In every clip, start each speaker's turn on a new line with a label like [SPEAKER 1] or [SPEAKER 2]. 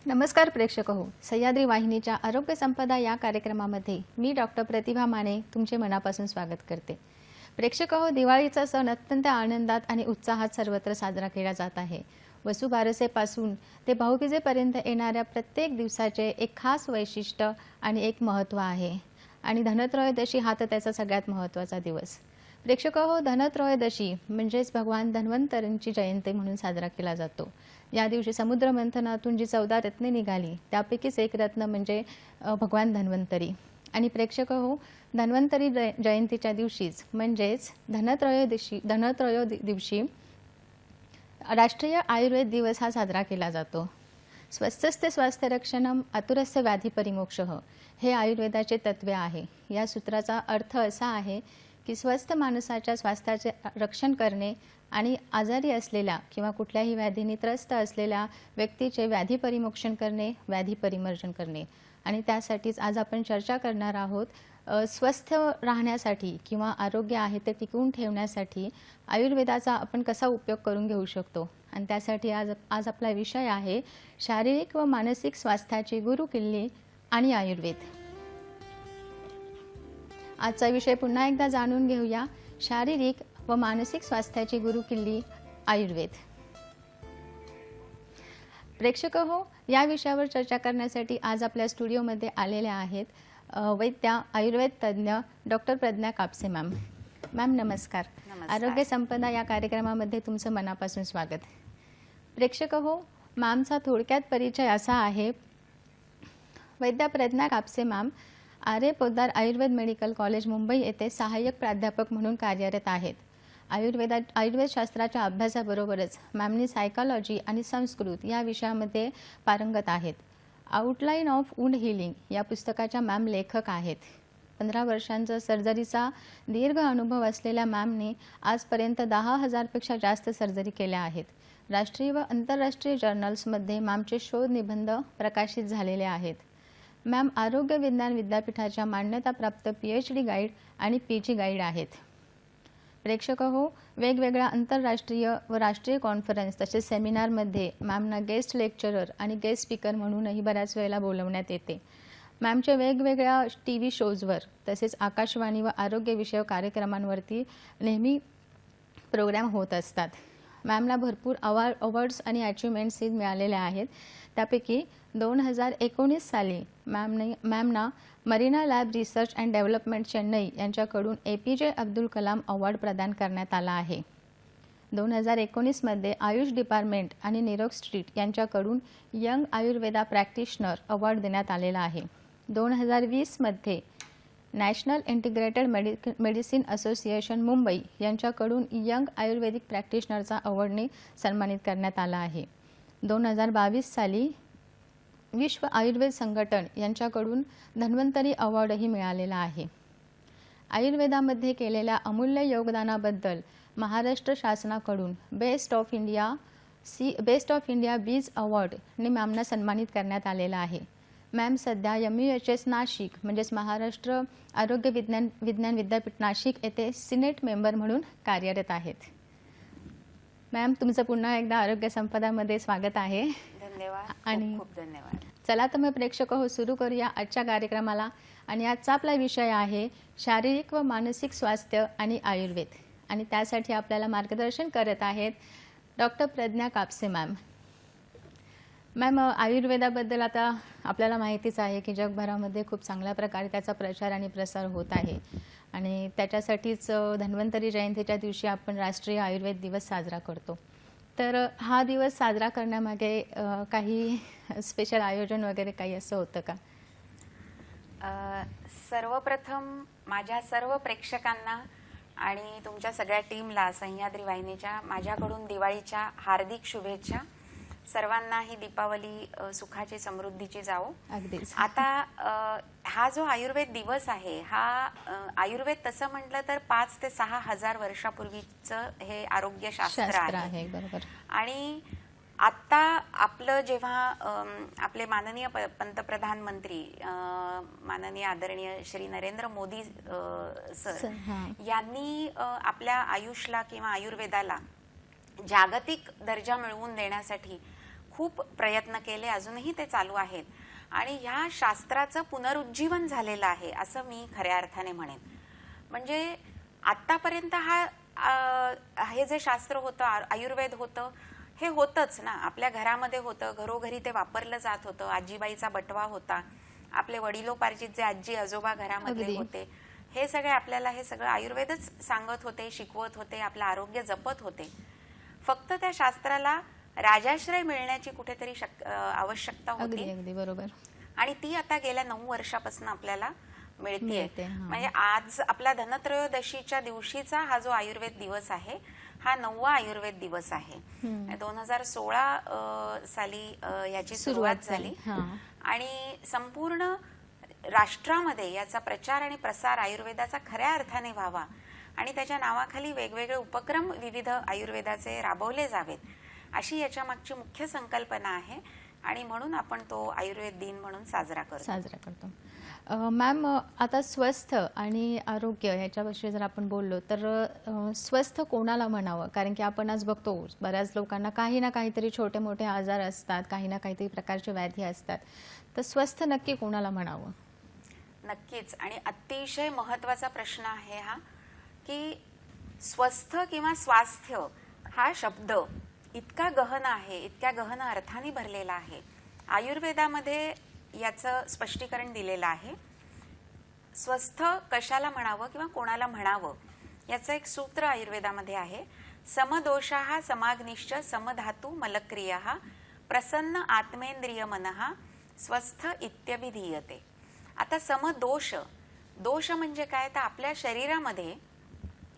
[SPEAKER 1] नमस्कार प्रेक्षक हो, सह्याद्री वाहिनीच्या आरोग्य संपदा या कार्यक्रमामध्ये मी डॉक्टर प्रतिभा माने तुमचे मनापासून स्वागत करते। प्रेक्षक हो, दिवाळीचा सण अत्यंत आनंदात आणि उत्साहात सर्वत्र साजरा केला जात आहे। वसुबारसेपासून ते भाऊबीजेपर्यंत येणाऱ्या प्रत्येक दिवसाचे एक खास वैशिष्ट्य आणि एक महत्त्व आहे आणि धनत्रयोदशी हा तर त्याचा सगळ्यात महत्त्वाचा दिवस। प्रेक्षक हो, धनत्रयोदशी म्हणजेच भगवान धन्वंतरींची जयंती म्हणून साजरा केला जातो। या दिवशी समुद्र मंथनातून जी 14 रत्ने निघाली त्यापैकीच एक रत्न म्हणजे भगवान धन्वंतरी। आणि प्रेक्षक हो, धन्वंतरी जयंतीच्या दिवशीच म्हणजेच धनत्रयोदशी राष्ट्रीय आयुर्वेद दिवस हा साजरा केला जातो। स्वस्थस्ते स्वास्थ्य रक्षणम आतुरस्य व्याधी परिमोक्षः हे आयुर्वेदाचे तत्व आहे। या सूत्राचा अर्थ असा आहे की स्वस्थ माणसाच्या स्वास्थ्याचे रक्षण करणे आणि आजारी असलेल्या किंवा कुठल्याही व्याधीने त्रस्त असलेल्या व्यक्तीचे व्याधी परिमोक्षण करणे, व्याधी परिमर्जन करणे। आणि त्यासाठीच आज आपण चर्चा करणार आहोत स्वस्थ राहण्यासाठी किंवा आरोग्य आहे ते टिकवून ठेवण्यासाठी आयुर्वेदाचा आपण कसा उपयोग करून घेऊ शकतो। आणि त्यासाठी आज आपला विषय आहे शारीरिक व मानसिक स्वास्थ्याची गुरुकिल्ली आणि आयुर्वेद। आजचा विषय पुन्हा एकदा जाणून घेऊया, शारीरिक व मानसिक स्वास्थ्याची गुरुकिल्ली आयुर्वेद। प्रेक्षक हो, या विषयावर चर्चा करण्यासाठी आज आपल्या स्टुडिओमध्ये आलेल्या आहेत वैद्य आयुर्वेद तज्ञ doctor Pragya Kapse ma'am. Ma'am नमस्कार। आरोग्य संपदा या कार्यक्रमामध्ये तुमचं मनापासून स्वागत। प्रेक्षक हो, मॅमचा थोडक्यात परिचय असा आहे, वैद्य प्रज्ञा कापसे मॅम आर्य आयुर्वेद मेडिकल कॉलेज मुंबई येथे सहाय्यक प्राध्यापक म्हणून कार्यरत आहेत। आयुर्वेद शास्त्राच्या अभ्यासाबरोबरच मॅमनी सायकॉलॉजी आणि संस्कृत या विषयामध्ये पारंगत आहेत। आउटलाईन ऑफ वुंड हिलिंग या पुस्तकाच्या मॅम लेखक आहेत। 15 वर्षांचा सर्जरीचा दीर्घ अनुभव असलेल्या मॅमने आजपर्यंत 10,000 पेक्षा जास्त सर्जरी केल्या आहेत। राष्ट्रीय व आंतरराष्ट्रीय जर्नल्समध्ये मॅमचे शोध निबंध प्रकाशित झालेले आहेत। मॅम आरोग्य विज्ञान विद्यापीठाच्या मान्यताप्राप्त PhD गाईड आणि PG गाईड आहेत। प्रेक्षक हो, वेगवेगळ्या आंतरराष्ट्रीय व राष्ट्रीय कॉन्फरन्स तसेच सेमिनारमध्ये मॅमना गेस्ट लेक्चरर आणि गेस्ट स्पीकर म्हणूनही बऱ्याच वेळेला बोलवण्यात येते। मॅमचे वेगवेगळ्या TV शोजवर तसेच आकाशवाणी व आरोग्यविषयक कार्यक्रमांवरती नेहमी प्रोग्राम होत असतात। मॅमला भरपूर अवॉर्ड्स आणि अचीवमेंट्स मिळालेल्या आहेत। त्यापैकी 2019 साली मॅमना marina lab research and development Chennai यांच्याकडून APJ अब्दुल कलाम अवॉर्ड प्रदान करण्यात आला आहे। 2019 मध्ये आयुष डिपार्टमेंट आणि निरोग स्ट्रीट यांच्याकडून यंग आयुर्वेदा प्रॅक्टिशनर अवॉर्ड देण्यात आलेला आहे। 2020 मध्ये national integrated medicine association Mumbai यांच्याकडून यंग आयुर्वेदिक प्रॅक्टिशनरचा अवॉर्डने सन्मानित करण्यात आला आहे। 2022 साली विश्व आयुर्वेद संघटन यांच्याकडून धन्वंतरी अवॉर्डही मिळालेला आहे। आयुर्वेदामध्ये केलेल्या अमूल्य योगदानाबद्दल महाराष्ट्र शासनाकडून बेस्ट ऑफ इंडिया बीज अवॉर्डने मॅमना सन्मानित करण्यात आलेला आहे। मॅम सध्या MUHS नाशिक म्हणजेच महाराष्ट्र आरोग्य विज्ञान विद्यापीठ नाशिक येथे सिनेट मेंबर म्हणून कार्यरत आहेत। मॅम तुमचं पुन्हा एकदा आरोग्य संपदामध्ये स्वागत आहे।
[SPEAKER 2] धन्यवाद
[SPEAKER 1] आणि
[SPEAKER 2] खूप धन्यवाद।
[SPEAKER 1] चला तर मग प्रेक्षक हो, सुरू करूया आजच्या कार्यक्रमाला। आणि आजचा आपला विषय आहे शारीरिक व मानसिक स्वास्थ्य आणि आयुर्वेद। आणि त्यासाठी आपल्याला मार्गदर्शन करत आहेत doctor Pragya Kapse ma'am. Ma'am आयुर्वेदाबद्दल आता आपल्याला माहितीच आहे की जगभरामध्ये खूप चांगल्या प्रकारे त्याचा प्रचार आणि प्रसार होत आहे आणि त्याच्यासाठीच धन्वंतरी जयंतीच्या दिवशी आपण राष्ट्रीय आयुर्वेद दिवस साजरा करतो। तर हा दिवस साजरा करण्यामागे काही स्पेशल आयोजन वगैरे काही असं होतं का?
[SPEAKER 2] सर्वप्रथम माझ्या सर्व प्रेक्षकांना आणि तुमच्या सगळ्या टीमला सह्याद्री वाहिनीच्या माझ्याकडून दिवाळीच्या हार्दिक शुभेच्छा। सर्वांना ही दीपावली सुखाची समृद्धीची जावो।
[SPEAKER 1] अगदीच।
[SPEAKER 2] आता हा जो आयुर्वेद दिवस आहे हा आयुर्वेद तसं म्हटलं तर 5 ते 6 हजार वर्षापूर्वीचं हे आरोग्य शास्त्र आहे।
[SPEAKER 1] बरोबर। आणि
[SPEAKER 2] आता आपलं जेव्हा आपले माननीय पंतप्रधान मंत्री माननीय आदरणीय श्री नरेंद्र मोदी सर यांनी आपल्या आयुषला किंवा आयुर्वेदाला जागतिक दर्जा मिळवून देण्यासाठी खूप प्रयत्न केले, अजूनही ते चालू आहेत आणि ह्या शास्त्राचं पुनरुज्जीवन झालेलं आहे असं मी खऱ्या अर्थाने म्हणेन. म्हणजे आतापर्यंत हे जे शास्त्र होतं, आयुर्वेद होतं, हे होतंच ना, आपल्या घरामध्ये होतं, घरोघरी ते वापरलं जात होतं. आजीबाईचा बटवा होता, आपले वडिलोपार्जित जे आजी आजोबा घरामध्ये
[SPEAKER 1] अगदी.
[SPEAKER 2] होते, हे सगळे आपल्याला हे सगळं आयुर्वेदच सांगत होते, शिकवत होते, आपलं आरोग्य जपत होते. फक्त त्या शास्त्राला राजाश्रय मिळण्याची कुठेतरी आवश्यकता
[SPEAKER 1] अगदी
[SPEAKER 2] होती
[SPEAKER 1] अगदी बरोबर.
[SPEAKER 2] आणि ती आता गेल्या 9 वर्षापासून आपल्याला
[SPEAKER 1] मिळते,
[SPEAKER 2] मिळते.
[SPEAKER 1] हां.
[SPEAKER 2] म्हणजे आज आपला धनत्रयोदशीच्या दिवशीचा हा जो आयुर्वेद दिवस आहे, हा 9वा आयुर्वेद दिवस आहे. 2016 साली याची सुरुवात झाली
[SPEAKER 1] हां.
[SPEAKER 2] आणि संपूर्ण राष्ट्रामध्ये याचा प्रचार आणि प्रसार आयुर्वेदाचा खऱ्या अर्थाने व्हावा आणि त्याच्या नावाखाली वेगवेगळे उपक्रम विविध आयुर्वेदाचे राबवले जावेत, अशी याच्या मागची मुख्य संकल्पना आहे आणि म्हणून आपण तो आयुर्वेद दिन म्हणून साजरा करतो.
[SPEAKER 1] मॅम, आता स्वस्थ आणि आरोग्य ह्याच्याविषयी जर आपण बोललो तर स्वस्थ कोणाला म्हणावं? कारण की आपण आज बघतो बऱ्याच लोकांना काही ना काहीतरी छोटे मोठे आजार असतात, काही ना काहीतरी प्रकारचे व्याधी असतात. तर स्वस्थ नक्की कोणाला म्हणावं?
[SPEAKER 2] नक्कीच, आणि अतिशय महत्वाचा प्रश्न आहे हा, की स्वस्थ किंवा स्वास्थ्य हा शब्द इतका गहन आहे, इतक्या गहन अर्थाने भरलेला आहे. आयुर्वेदामध्ये याचं स्पष्टीकरण दिलेलं आहे. स्वस्थ कशाला म्हणावं किंवा कोणाला म्हणावं याचं एक सूत्र आयुर्वेदामध्ये आहे. समदोषाः समाग्निश्च समधातू मलक्रियः प्रसन्न आत्मेंद्रिय मनः स्वस्थ इत्यभिधीयते. आता समदोष, दोष म्हणजे काय, तर आपल्या शरीरामध्ये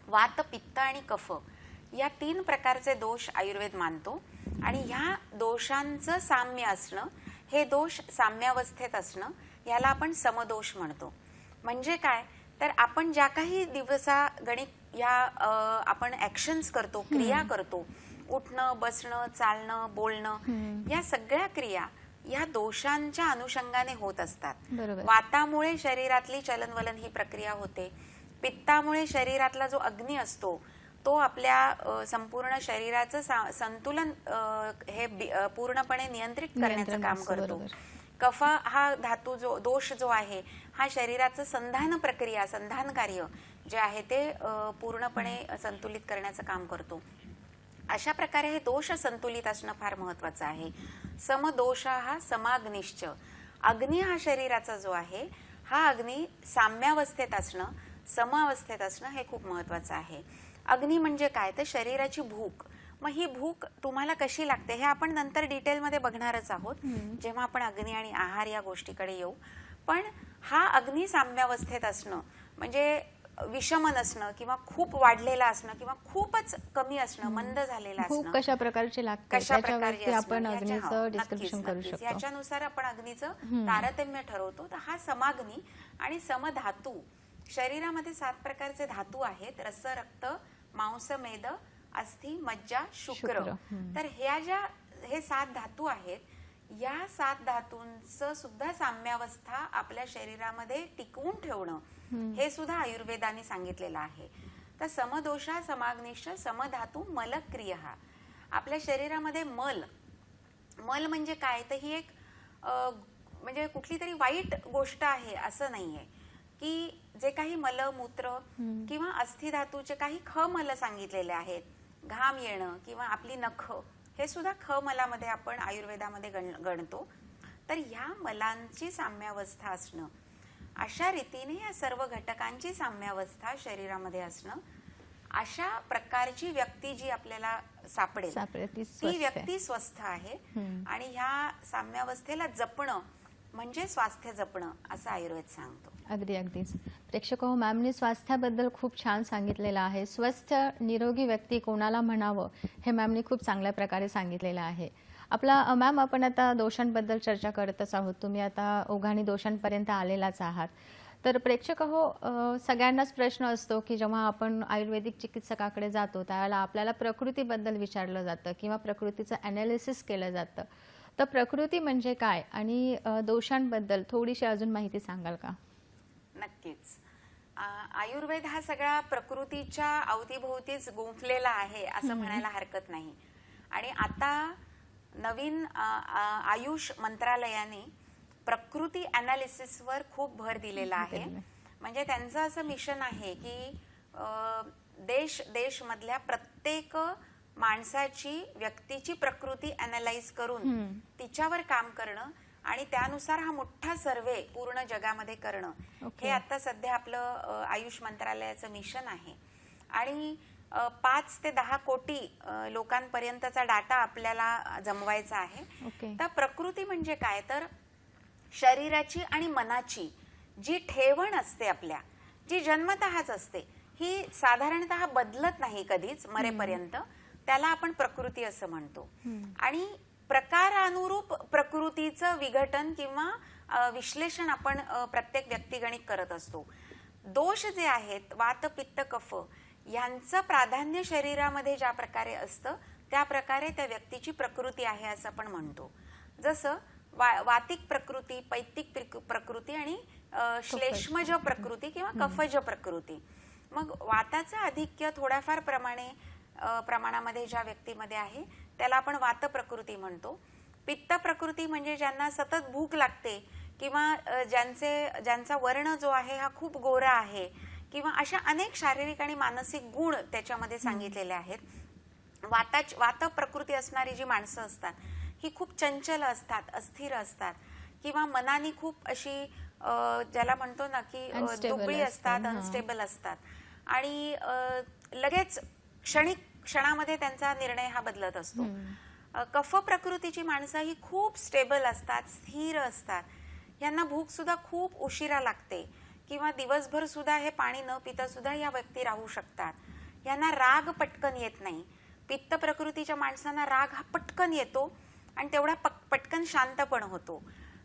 [SPEAKER 2] वात, पित्त आणि कफ या 3 प्रकारचे दोष आयुर्वेद मानतो आणि ह्या दोषांचं साम्य असणं, हे दोष साम्यावस्थेत असणं, याला आपण समदोष म्हणतो. म्हणजे काय, तर आपण ज्या काही दिवसागणिक या आपण ऍक्शन्स करतो, क्रिया करतो, उठणं, बसणं, चालणं, बोलणं, या सगळ्या क्रिया या दोषांच्या अनुषंगाने होत असतात.
[SPEAKER 1] बरोबर.
[SPEAKER 2] वातामुळे शरीरातली चलनवलन ही प्रक्रिया होते. पित्तामुळे शरीरातला जो अग्नी असतो तो आपल्या संपूर्ण शरीराचं संतुलन हे पूर्णपणे नियंत्रित करण्याचं काम करतो. कफ हा धातू, जो दोष जो आहे, हा शरीराचं संधान प्रक्रिया, संधान कार्य जे आहे ते पूर्णपणे संतुलित करण्याचं काम करतो. अशा प्रकारे हे दोष संतुलित असणं फार महत्वाचं आहे. समदोषाः समाग्निश्च, अग्नी हा शरीराचा जो आहे, हा अग्नी साम्यावस्थेत असणं, समावस्थेत असणं हे खूप महत्वाचं आहे. अग्नी म्हणजे काय, तर शरीराची भूक. मग ही भूक तुम्हाला कशी लागते हे आपण नंतर डिटेलमध्ये बघणारच आहोत, जेव्हा आपण अग्नी आणि आहार या गोष्टीकडे येऊ. पण हा अग्नी साम्यावस्थेत असणं म्हणजे विषम नसणं किंवा खूप वाढलेला असणं किंवा खूपच कमी असणं, मंद झालेला असणं,
[SPEAKER 1] कशा प्रकारचे लागते
[SPEAKER 2] कशा प्रकारचे
[SPEAKER 1] आपण अग्नीचं डिस्क्रिप्शन करू शकतो.
[SPEAKER 2] याच्यानुसार आपण अग्नीचं तारतम्य ठरवतो. तर हा समाग्नी आणि समधातू, शरीरामध्ये 7 प्रकारचे धातू आहेत, रस, रक्त, मांस, मेद, अस्थि, मज्जा, शुक्र. तर हे 7 धातू आहेत. या 7 धातूंचं सुद्धा साम्यावस्था आपल्या शरीरामध्ये टिकवून ठेवणं हे सुद्धा आयुर्वेदाने सांगितलेलं आहे. तर समदोषा समाग्निश्च समधातू मलक्रियः. आपल्या शरीरामध्ये मल म्हणजे काय, तर ही एक म्हणजे कुठली तरी वाईट गोष्ट आहे असं नाहीये, की जे काही मलमूत्र किंवा अस्थिधातूचे काही ख मल सांगितलेले आहेत, घाम येणं किंवा आपली नख, हे सुद्धा ख मलामध्ये आपण आयुर्वेदामध्ये गणतो. तर ह्या मलांची साम्यावस्था असणं, अशा रीतीने या सर्व घटकांची साम्यावस्था शरीरामध्ये असणं, अशा प्रकारची व्यक्ती जी आपल्याला सापडेल ती व्यक्ती स्वस्थ आहे. आणि ह्या साम्यावस्थेला जपणं म्हणजे स्वास्थ्य जपणं असं आयुर्वेद सांगतो.
[SPEAKER 1] अगदीच. प्रेक्षक हो, मॅमने स्वास्थ्याबद्दल खूप छान सांगितलेलं आहे. स्वस्थ निरोगी व्यक्ती कोणाला म्हणावं हे मॅमने खूप चांगल्या प्रकारे सांगितलेलं आहे. आपला मॅम, आपण आता दोषांबद्दल चर्चा करतच आहोत. तुम्ही आता ओघाणी दोषांपर्यंत आलेलाच आहात. तर प्रेक्षक हो, सगळ्यांनाच प्रश्न असतो की जेव्हा आपण आयुर्वेदिक चिकित्सकाकडे जातो त्यावेळेला आपल्याला प्रकृतीबद्दल विचारलं जातं किंवा प्रकृतीचं ॲनालिसिस केलं जातं. तर प्रकृती म्हणजे काय आणि दोषांबद्दल थोडीशी अजून माहिती सांगाल का?
[SPEAKER 2] नक्कीच. आयुर्वेद हा सगळा प्रकृतीच्या अवतीभोवतीच गुंफलेला आहे असं म्हणायला हरकत नाही. आणि आता नवीन आयुष मंत्रालयाने प्रकृती ॲनालिसिसवर खूप भर दिलेला आहे. म्हणजे त्यांचं असं मिशन आहे की देश मधल्या प्रत्येक माणसाची व्यक्तीची प्रकृती अॅनालाइज करून तिच्यावर काम करणं आणि त्यानुसार हा मोठा सर्वे पूर्ण जगामध्ये करणं हे आता सध्या आपलं आयुष मंत्रालयाचं मिशन आहे. आणि 5 ते 10 कोटी लोकांपर्यंतचा डाटा आपल्याला जमवायचा आहे. तर प्रकृती म्हणजे काय, तर शरीराची आणि मनाची जी ठेवण असते आपल्या, जी जन्मतःच असते, ही साधारणतः बदलत नाही कधीच मरेपर्यंत, त्याला आपण प्रकृती असं म्हणतो. आणि प्रकारानुरूप प्रकृतीचं विघटन किंवा विश्लेषण आपण प्रत्येक व्यक्तिगणिक करत असतो. दोष जे आहेत वात पित्त कफ यांचं प्राधान्य शरीरामध्ये ज्या प्रकारे असतं त्या प्रकारे त्या व्यक्तीची प्रकृती आहे असं आपण म्हणतो. जसं वातिक प्रकृती, पैत्तिक प्रकृती आणि श्लेष्मज प्रकृती किंवा कफज प्रकृती. मग वाताचं आधिक्य थोड्याफार प्रमाणामध्ये ज्या व्यक्तीमध्ये आहे त्याला आपण वात प्रकृती म्हणतो. पित्त प्रकृती म्हणजे ज्यांना सतत भूक लागते किंवा ज्यांचा वर्ण जो आहे हा खूप गोरा आहे किंवा अशा अनेक शारीरिक आणि मानसिक गुण त्याच्यामध्ये सांगितलेले आहेत. वात प्रकृती असणारी जी माणसं असतात ही खूप चंचल असतात, अस्थिर असतात किंवा मनाने खूप अशी ज्याला म्हणतो ना की दुबळी असतात, अनस्टेबल असतात आणि लगेच क्षणामध्ये त्यांचा निर्णय हा बदलत असतो. कफ प्रकृतीची माणसं ही खूप स्टेबल असतात, स्थिर असतात. यांना भूक सुद्धा खूप उशिरा लागते किंवा दिवसभर सुद्धा हे पाणी न पिता सुद्धा या व्यक्ती राहू शकतात. यांना राग पटकन येत नाही. पित्त प्रकृतीच्या माणसांना राग हा पटकन येतो आणि तेवढा पटकन शांत पण होतो.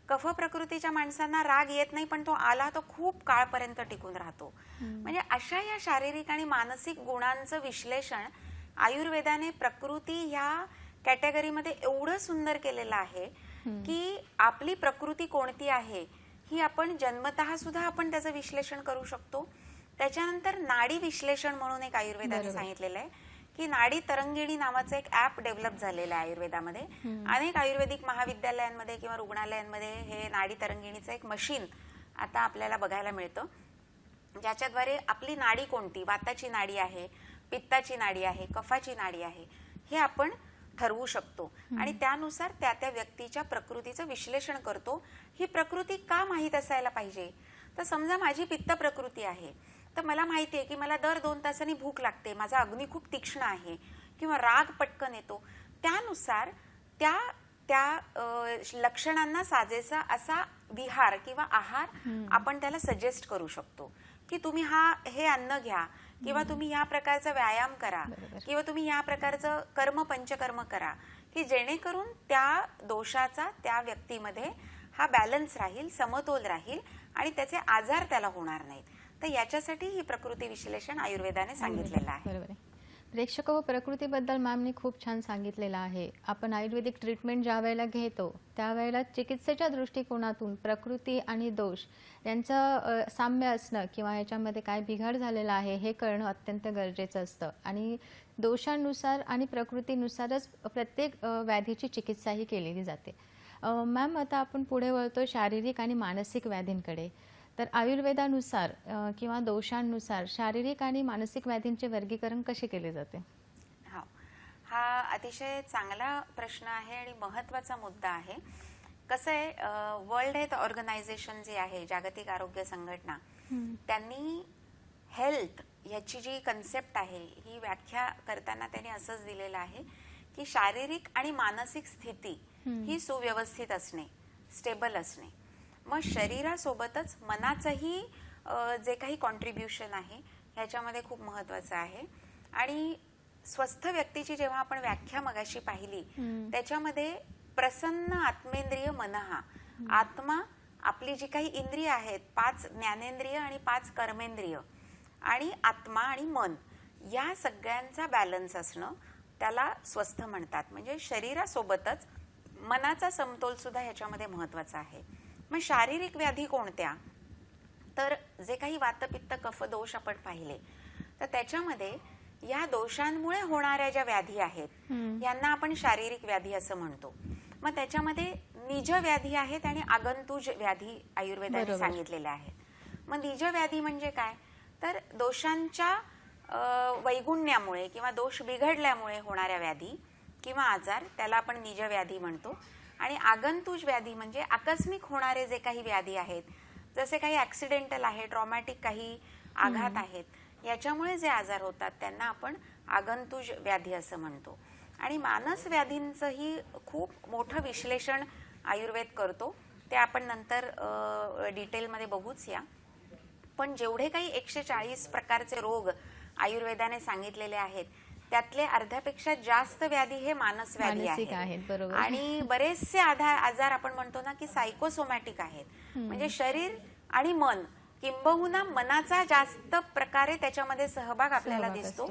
[SPEAKER 2] कफ प्रकृतीच्या माणसांना राग येत नाही, पण तो आला तो खूप काळपर्यंत टिकून राहतो. म्हणजे अशा या शारीरिक आणि मानसिक गुणांचं विश्लेषण आयुर्वेदाने प्रकृती ह्या कॅटेगरीमध्ये एवढं सुंदर केलेलं आहे की आपली प्रकृती कोणती आहे ही आपण जन्मतः सुद्धा आपण त्याचं विश्लेषण करू शकतो. त्याच्यानंतर नाडी विश्लेषण म्हणून एक आयुर्वेदाने सांगितलेलं आहे की नाडी तरंगिणी नावाचं एक ऍप डेव्हलप झालेलं आहे आयुर्वेदामध्ये. अनेक आयुर्वेदिक महाविद्यालयांमध्ये किंवा रुग्णालयांमध्ये हे नाडी तरंगिणीचं एक मशीन आता आपल्याला बघायला मिळतं, ज्याच्याद्वारे आपली नाडी कोणती, वाताची नाडी आहे, पित्ताची नाडी आहे, कफाची नाडी आहे हे आपण ठरवू शकतो आणि त्यानुसार त्या त्या व्यक्तीच्या प्रकृतीचं विश्लेषण करतो. ही प्रकृती का माहीत असायला पाहिजे, तर समजा माझी पित्त प्रकृती आहे तर मला माहिती आहे की मला दर 2 तासांनी भूक लागते, माझा अग्नी खूप तीक्ष्ण आहे किंवा राग पटकन येतो. त्यानुसार त्या लक्षणांना साजेसा असा विहार किंवा आहार आपण त्याला सजेस्ट करू शकतो की तुम्ही हे अन्न घ्या किंवा तुम्ही या प्रकारचा व्यायाम करा किंवा तुम्ही या प्रकारचं पंचकर्म करा की जेणेकरून त्या दोषाचा त्या व्यक्तीमध्ये हा बॅलन्स राहील, समतोल राहील आणि त्याचे आजार त्याला होणार नाहीत. तर याच्यासाठी ही प्रकृती विश्लेषण आयुर्वेदाने सांगितलेलं आहे.
[SPEAKER 1] बरोबर आहे. प्रेक्षक व प्रकृतीबद्दल मॅमने खूप छान सांगितलेलं आहे. आपण आयुर्वेदिक ट्रीटमेंट ज्या वेळेला घेतो त्यावेळेला चिकित्सेच्या दृष्टिकोनातून प्रकृती आणि दोष यांचं साम्य असणं किंवा याच्यामध्ये काय बिघाड झालेला आहे हे कळणं अत्यंत गरजेचं असतं आणि दोषानुसार आणि प्रकृतीनुसारच प्रत्येक व्याधीची चिकित्साही केलेली जाते. मॅम आता आपण पुढे वळतो शारीरिक आणि मानसिक व्याधींकडे. तर आयुर्वेदानुसार किंवा दोषांनुसार शारीरिक आणि मानसिक व्याधींचे वर्गीकरण कसे केले जाते?
[SPEAKER 2] हा अतिशय चांगला प्रश्न आहे आणि महत्त्वाचा मुद्दा आहे. कसं आहे, वर्ल्ड हेल्थ ऑर्गनायझेशन जे आहे, जागतिक आरोग्य संघटना, त्यांनी हेल्थ याची जी कन्सेप्ट आहे ही व्याख्या करताना त्यांनी असंच दिलेलं आहे की शारीरिक आणि मानसिक स्थिती ही सुव्यवस्थित असणे, स्टेबल असणे. मग शरीरासोबतच मनाचंही जे काही कॉन्ट्रीब्युशन आहे ह्याच्यामध्ये खूप महत्वाचं आहे. आणि स्वस्थ व्यक्तीची जेव्हा आपण व्याख्या मगाशी पाहिली त्याच्यामध्ये प्रसन्न आत्मेंद्रिय मनहा, आत्मा, आपली जी काही इंद्रिय आहेत, 5 ज्ञानेंद्रिय आणि 5 कर्मेंद्रिय आणि आत्मा आणि मन, या सगळ्यांचा बॅलन्स असणं त्याला स्वस्थ म्हणतात. म्हणजे शरीरासोबतच मनाचा समतोल सुद्धा ह्याच्यामध्ये महत्वाचा आहे. मग शारीरिक व्याधी कोणत्या, तर जे काही वात पित्त कफ दोष आपण पाहिले तर त्याच्यामध्ये या दोषांमुळे होणाऱ्या ज्या व्याधी आहेत यांना आपण शारीरिक व्याधी असं म्हणतो. मग त्याच्यामध्ये निज व्याधी आहेत आणि आगंतुज व्याधी आयुर्वेदाने सांगितलेल्या आहेत. मग निज व्याधी म्हणजे काय, तर दोषांच्या वैगुण्यामुळे किंवा दोष बिघडल्यामुळे होणाऱ्या व्याधी किंवा आजार, त्याला आपण निज व्याधी म्हणतो. आणि आगंतुज व्याधी म्हणजे आकस्मिक होणारे जे काही व्याधी आहेत, जसे काही ऍक्सिडेंटल आहे, ट्रॉमॅटिक काही आघात आहेत, याच्यामुळे जे आजार होतात त्यांना आपण आगंतुज व्याधी असं म्हणतो. आणि मानस व्याधींचंही खूप मोठं विश्लेषण आयुर्वेद करतो, ते आपण नंतर डिटेलमध्ये बघूच या. पण जेवढे काही 140 प्रकारचे रोग आयुर्वेदाने सांगितलेले आहेत त्यातले अर्ध्यापेक्षा जास्त व्याधी हे मानस व्याधी आहेत.
[SPEAKER 1] बरोबर.
[SPEAKER 2] आणि बरेचसे आजार आपण म्हणतो ना की सायकोसोमॅटिक आहेत, म्हणजे शरीर आणि मन किंबहुना मनाचा जास्त प्रकारे त्याच्यामध्ये सहभाग आपल्याला दिसतो.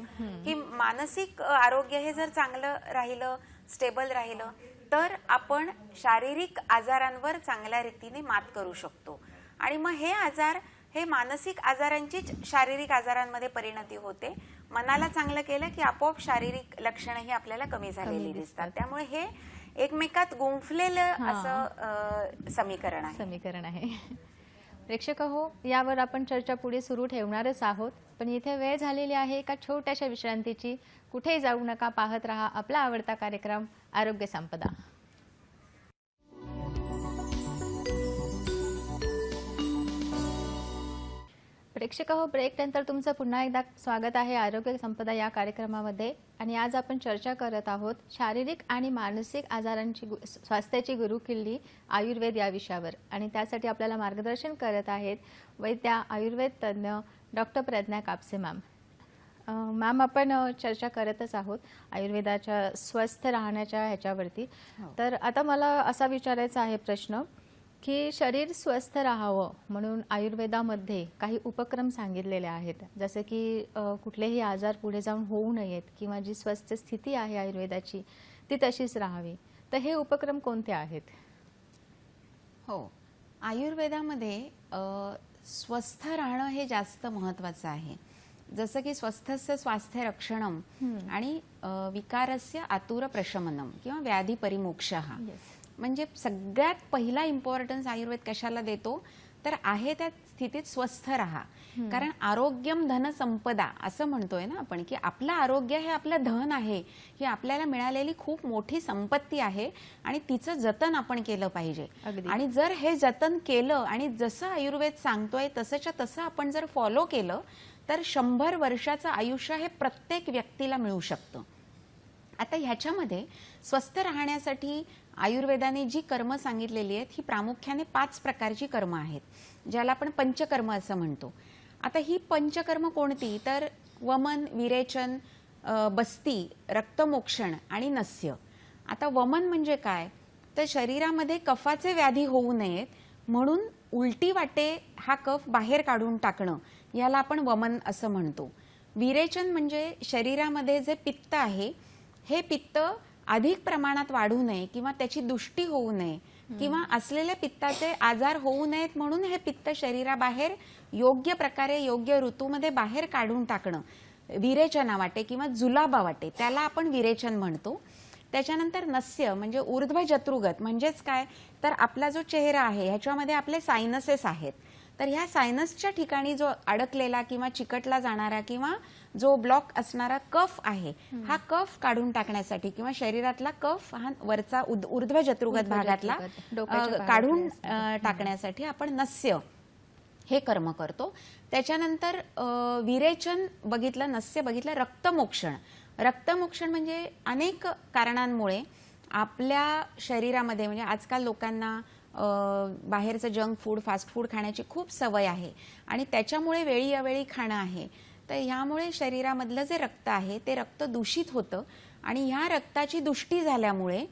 [SPEAKER 2] की मानसिक आरोग्य हे जर चांगलं राहिलं, स्टेबल राहिलं, तर आपण शारीरिक आजारांवर चांगल्या रीतीने मात करू शकतो. आणि मग हे आजार, हे मानसिक आजारांचीच शारीरिक आजारांमध्ये परिणती होते. मनाला चांगलं केलं की आपोआप शारीरिक लक्षणंही आपल्याला कमी झालेली दिसतात. त्यामुळे हे एकमेकात गुंफलेलं असं समीकरण आहे.
[SPEAKER 1] प्रेक्षक हो, यावर आपण चर्चा पुढे सुरू ठेवणारच आहोत, पण इथे वेळ झालेली आहे एका छोट्याशा विश्रांतीची. कुठेही जाऊ नका, पाहत रहा आपला आवडता कार्यक्रम आरोग्य संपदा. प्रेक्षक हो, ब्रेक नंतर तुमचं पुन्हा एकदा स्वागत आहे आरोग्य संपदा या कार्यक्रमामध्ये. आणि आज आपण चर्चा करत आहोत शारीरिक आणि मानसिक आजारांची स्वास्थ्याची गुरुकिल्ली आयुर्वेद या विषयावर. आणि त्यासाठी आपल्याला मार्गदर्शन करत आहेत वैद्या आयुर्वेद तज्ज्ञ doctor Pragya Kapse ma'am. Ma'am, आपण चर्चा करतच आहोत आयुर्वेदाच्या स्वस्थ राहण्याच्या ह्याच्यावरती. तर आता मला असा विचारायचा आहे प्रश्न की शरीर स्वस्थ राहावं म्हणून आयुर्वेदामध्ये काही उपक्रम सांगितलेले आहेत, जसे की कुठलेही आजार पुढे जाऊन होऊ नयेत किंवा जी स्वस्थ स्थिती आहे आयुर्वेदाची ती तशीच राहावी. तर हे उपक्रम कोणते आहेत?
[SPEAKER 3] हो, आयुर्वेदामध्ये स्वस्थ राहणं हे जास्त महत्त्वाचं आहे. जसं की स्वस्थस्य स्वास्थ्य रक्षणम आणि विकारस्य आतुर प्रशमनम किंवा व्याधी परिमोक्षः. म्हणजे सगळ्यात पहिला इम्पॉर्टन्स आयुर्वेद कशाला देतो, तर आहे त्या स्थितीत स्वस्थ राहा. कारण आरोग्यम धन संपदा असं म्हणतोय ना आपण, की आपलं आरोग्य हे आपलं धन आहे, ही आपल्याला मिळालेली खूप मोठी संपत्ती आहे आणि तिचं जतन आपण केलं पाहिजे. आणि जर हे जतन केलं आणि जसं आयुर्वेद सांगतोय तसंच्या तसं आपण जर फॉलो केलं तर 100 वर्षाचं आयुष्य हे प्रत्येक व्यक्तीला मिळू शकतं. आता ह्याच्यामध्ये स्वस्थ राहण्यासाठी आयुर्वेदाने जी कर्म सांगितलेली आहेत ही प्रामुख्याने 5 प्रकारची कर्म आहेत, ज्याला आपण पंचकर्म असं म्हणतो. आता ही पंचकर्म कोणती, तर वमन, विरेचन, बस्ती, रक्तमोक्षण आणि नस्य. आता वमन म्हणजे काय, तर शरीरामध्ये कफाचे व्याधी होऊ नयेत म्हणून उलटी वाटे हा कफ बाहेर काढून टाकणं, याला आपण वमन असं म्हणतो. विरेचन म्हणजे शरीरामध्ये जे पित्त आहे हे पित्त अधिक प्रमाणात वाढू नये किंवा त्याची दुष्टी होऊ नये किंवा असलेल्या पित्ताचे आजार होऊ नयेत म्हणून हे पित्त शरीराबाहेर योग्य प्रकारे योग्य ऋतूमध्ये बाहेर काढून टाकणं विरेचना वाटे किंवा जुलाबा वाटे, त्याला आपण विरेचन म्हणतो. त्याच्यानंतर नस्य म्हणजे ऊर्ध्व जत्रुगत म्हणजेच काय, तर आपला जो चेहरा आहे ह्याच्यामध्ये आपले सायनसेस आहेत, तर ह्या सायनसच्या ठिकाणी जो अडकलेला किंवा चिकटला जाणारा किंवा जो ब्लॉक असणारा कफ आहे, हा कफ काढून टाकण्यासाठी किंवा शरीरातला कफ हा वरचा ऊर्ध्व जत्रुगत भागातला काढून टाकण्यासाठी आपण नस्य हे कर्म करतो. त्याच्यानंतर विरेचन बघितलं, नस्य बघितलं. रक्तमोक्षण, रक्तमोक्षण म्हणजे अनेक कारणांमुळे आपल्या शरीरामध्ये, म्हणजे आजकाल लोकांना बाहेरचं जंक फूड, फास्ट फूड खाण्याची खूप सवय आहे आणि त्याच्यामुळे वेळी अवेळी खाणं आहे, तर ह्यामुळे शरीरामधलं जे रक्त आहे ते रक्त दूषित होतं आणि ह्या रक्ताची दुष्टी झाल्यामुळे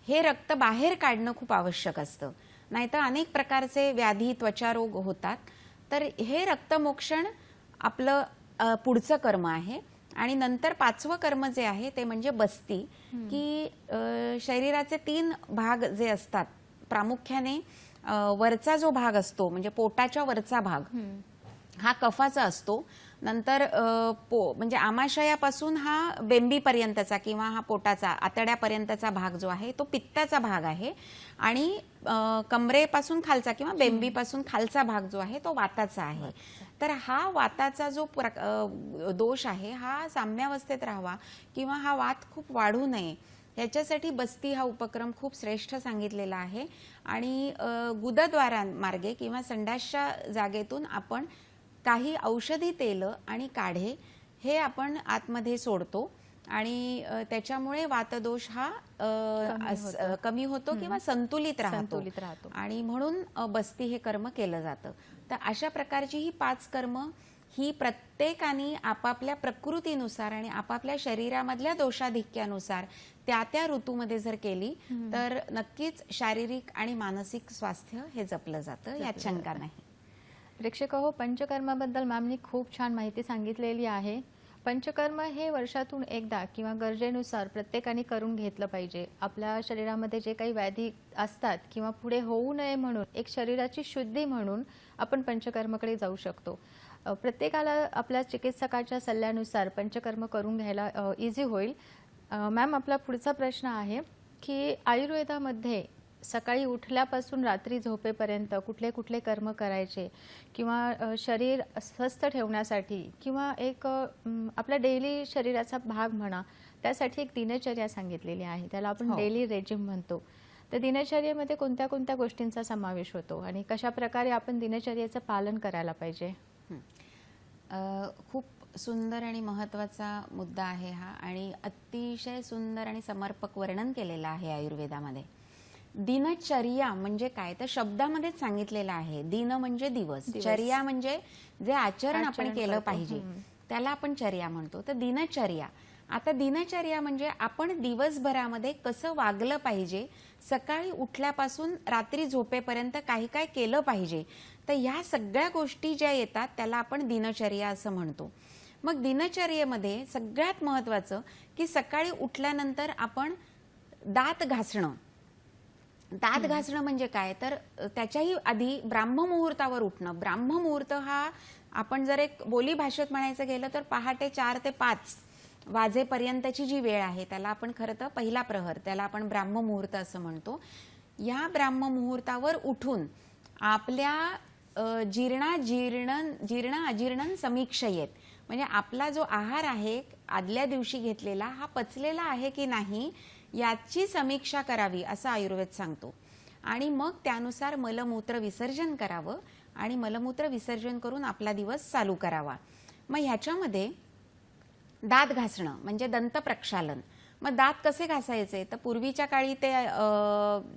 [SPEAKER 3] हे रक्त बाहेर काढणं खूप आवश्यक असतं, नाहीतर अनेक प्रकारचे व्याधी, त्वचारोग होतात. तर हे रक्तमोक्षण आपलं पुढचं कर्म आहे. आणि नंतर 5वं कर्म जे आहे ते म्हणजे बस्ती, की शरीराचे 3 भाग जे असतात, प्रामुख्याने वरचा जो भाग असतो म्हणजे पोटाच्या वरचा भाग, हा कफाचा असतो. नंतर म्हणजे आमाशयापासून हा बेंबीपर्यंतचा किंवा हा पोटाचा आतड्यापर्यंतचा भाग जो आहे तो पित्ताचा भाग आहे आणि कमरेपासून खालचा किंवा बेंबीपासून खालचा भाग जो आहे तो वाताचा आहे. तर हा वाताचा जो दोष आहे हा साम्यावस्थेत राहावा किंवा हा वात खूप वाढू नये याच्यासाठी बस्ती हा उपक्रम खूप श्रेष्ठ सांगितलेला आहे. आणि गुदद्वारांमार्गे किंवा संडासच्या जागेतून आपण काही औषधी तेल आणि काढे हे आपण आतमध्ये सोडतो आणि त्याच्यामुळे वातदोष हा कमी होतो किंवा संतुलित राहतो आणि म्हणून बस्ती हे कर्म केलं जातं. तर अशा प्रकारची ही 5 कर्म ही प्रत्येकाने आपापल्या प्रकृतीनुसार आणि आपापल्या शरीरामधल्या दोषाधिक्यानुसार त्या त्या ऋतूमध्ये जर केली तर नक्कीच शारीरिक आणि मानसिक स्वास्थ्य हे जपलं जातं, यात शंका नाही.
[SPEAKER 1] प्रेक्षक हो, पंचकर्माबद्दल मॅमनी खूप छान माहिती सांगितलेली आहे. पंचकर्म हे वर्षातून एकदा किंवा गरजेनुसार प्रत्येकाने करून घेतलं पाहिजे. आपल्या शरीरामध्ये जे काही व्याधी असतात किंवा पुढे होऊ नये म्हणून एक शरीराची शुद्धी म्हणून आपण पंचकर्माकडे जाऊ शकतो. प्रत्येकाला आपल्या चिकित्सकाच्या सल्ल्यानुसार पंचकर्म करून घ्यायला इझी होईल. मॅम, आपला पुढचा प्रश्न आहे की आयुर्वेदामध्ये सकाळी उठल्यापासून रात्री झोपेपर्यंत कुठले कुठले कर्म करायचे किंवा शरीर स्वस्थ ठेवण्यासाठी किंवा एक आपल्या डेली शरीराचा भाग म्हणा त्यासाठी एक दिनचर्या सांगितलेली आहे, त्याला आपण डेली रेजिम म्हणतो. तर दिनचर्येमध्ये कोणत्या कोणत्या गोष्टींचा समावेश होतो आणि कशा प्रकारे आपण दिनचर्येचं पालन करायला पाहिजे?
[SPEAKER 3] खूप सुंदर आणि महत्त्वाचा मुद्दा आहे हा आणि अतिशय सुंदर आणि समर्पक वर्णन केलेलं आहे आयुर्वेदामध्ये. दिनचर्या म्हणजे काय तर शब्दामध्येच सांगितलेलं आहे. दिन म्हणजे दिवस, चर्या म्हणजे जे आचरण आपण केलं पाहिजे त्याला आपण चर्या म्हणतो. तर दिनचर्या, आता दिनचर्या म्हणजे आपण दिवसभरामध्ये कसं वागलं पाहिजे, सकाळी उठल्यापासून रात्री झोपेपर्यंत काही काय केलं पाहिजे. तर ह्या सगळ्या गोष्टी ज्या येतात त्याला आपण दिनचर्या असं म्हणतो. मग दिनचर्येमध्ये सगळ्यात महत्त्वाचं की सकाळी उठल्यानंतर आपण दात घासणं. दात घासणं म्हणजे काय तर त्याच्याही आधी ब्राह्ममुहूर्तावर उठणं. ब्राह्ममुहूर्त हा आपण जर एक बोली भाषेत म्हणायचं गेलं तर पहाटे 4 ते 5 वाजेपर्यंतची जी वेळ आहे त्याला आपण खरं तर पहिला प्रहर, त्याला आपण ब्राह्ममुहूर्त असं म्हणतो. या ब्राह्ममुहूर्तावर उठून आपल्या जीर्ण अजीर्ण समीक्षयेत म्हणजे आपला जो आहार आहे आदल्या दिवशी घेतलेला हा पचलेला आहे की नाही याची समीक्षा करावी असं आयुर्वेद सांगतो. आणि मग त्यानुसार मलमूत्र विसर्जन करावं आणि मलमूत्र विसर्जन करून आपला दिवस चालू करावा. मग ह्याच्यामध्ये दात घासणं म्हणजे दंत प्रक्षालन. मग दात कसे घासायचे तर पूर्वीच्या काळी ते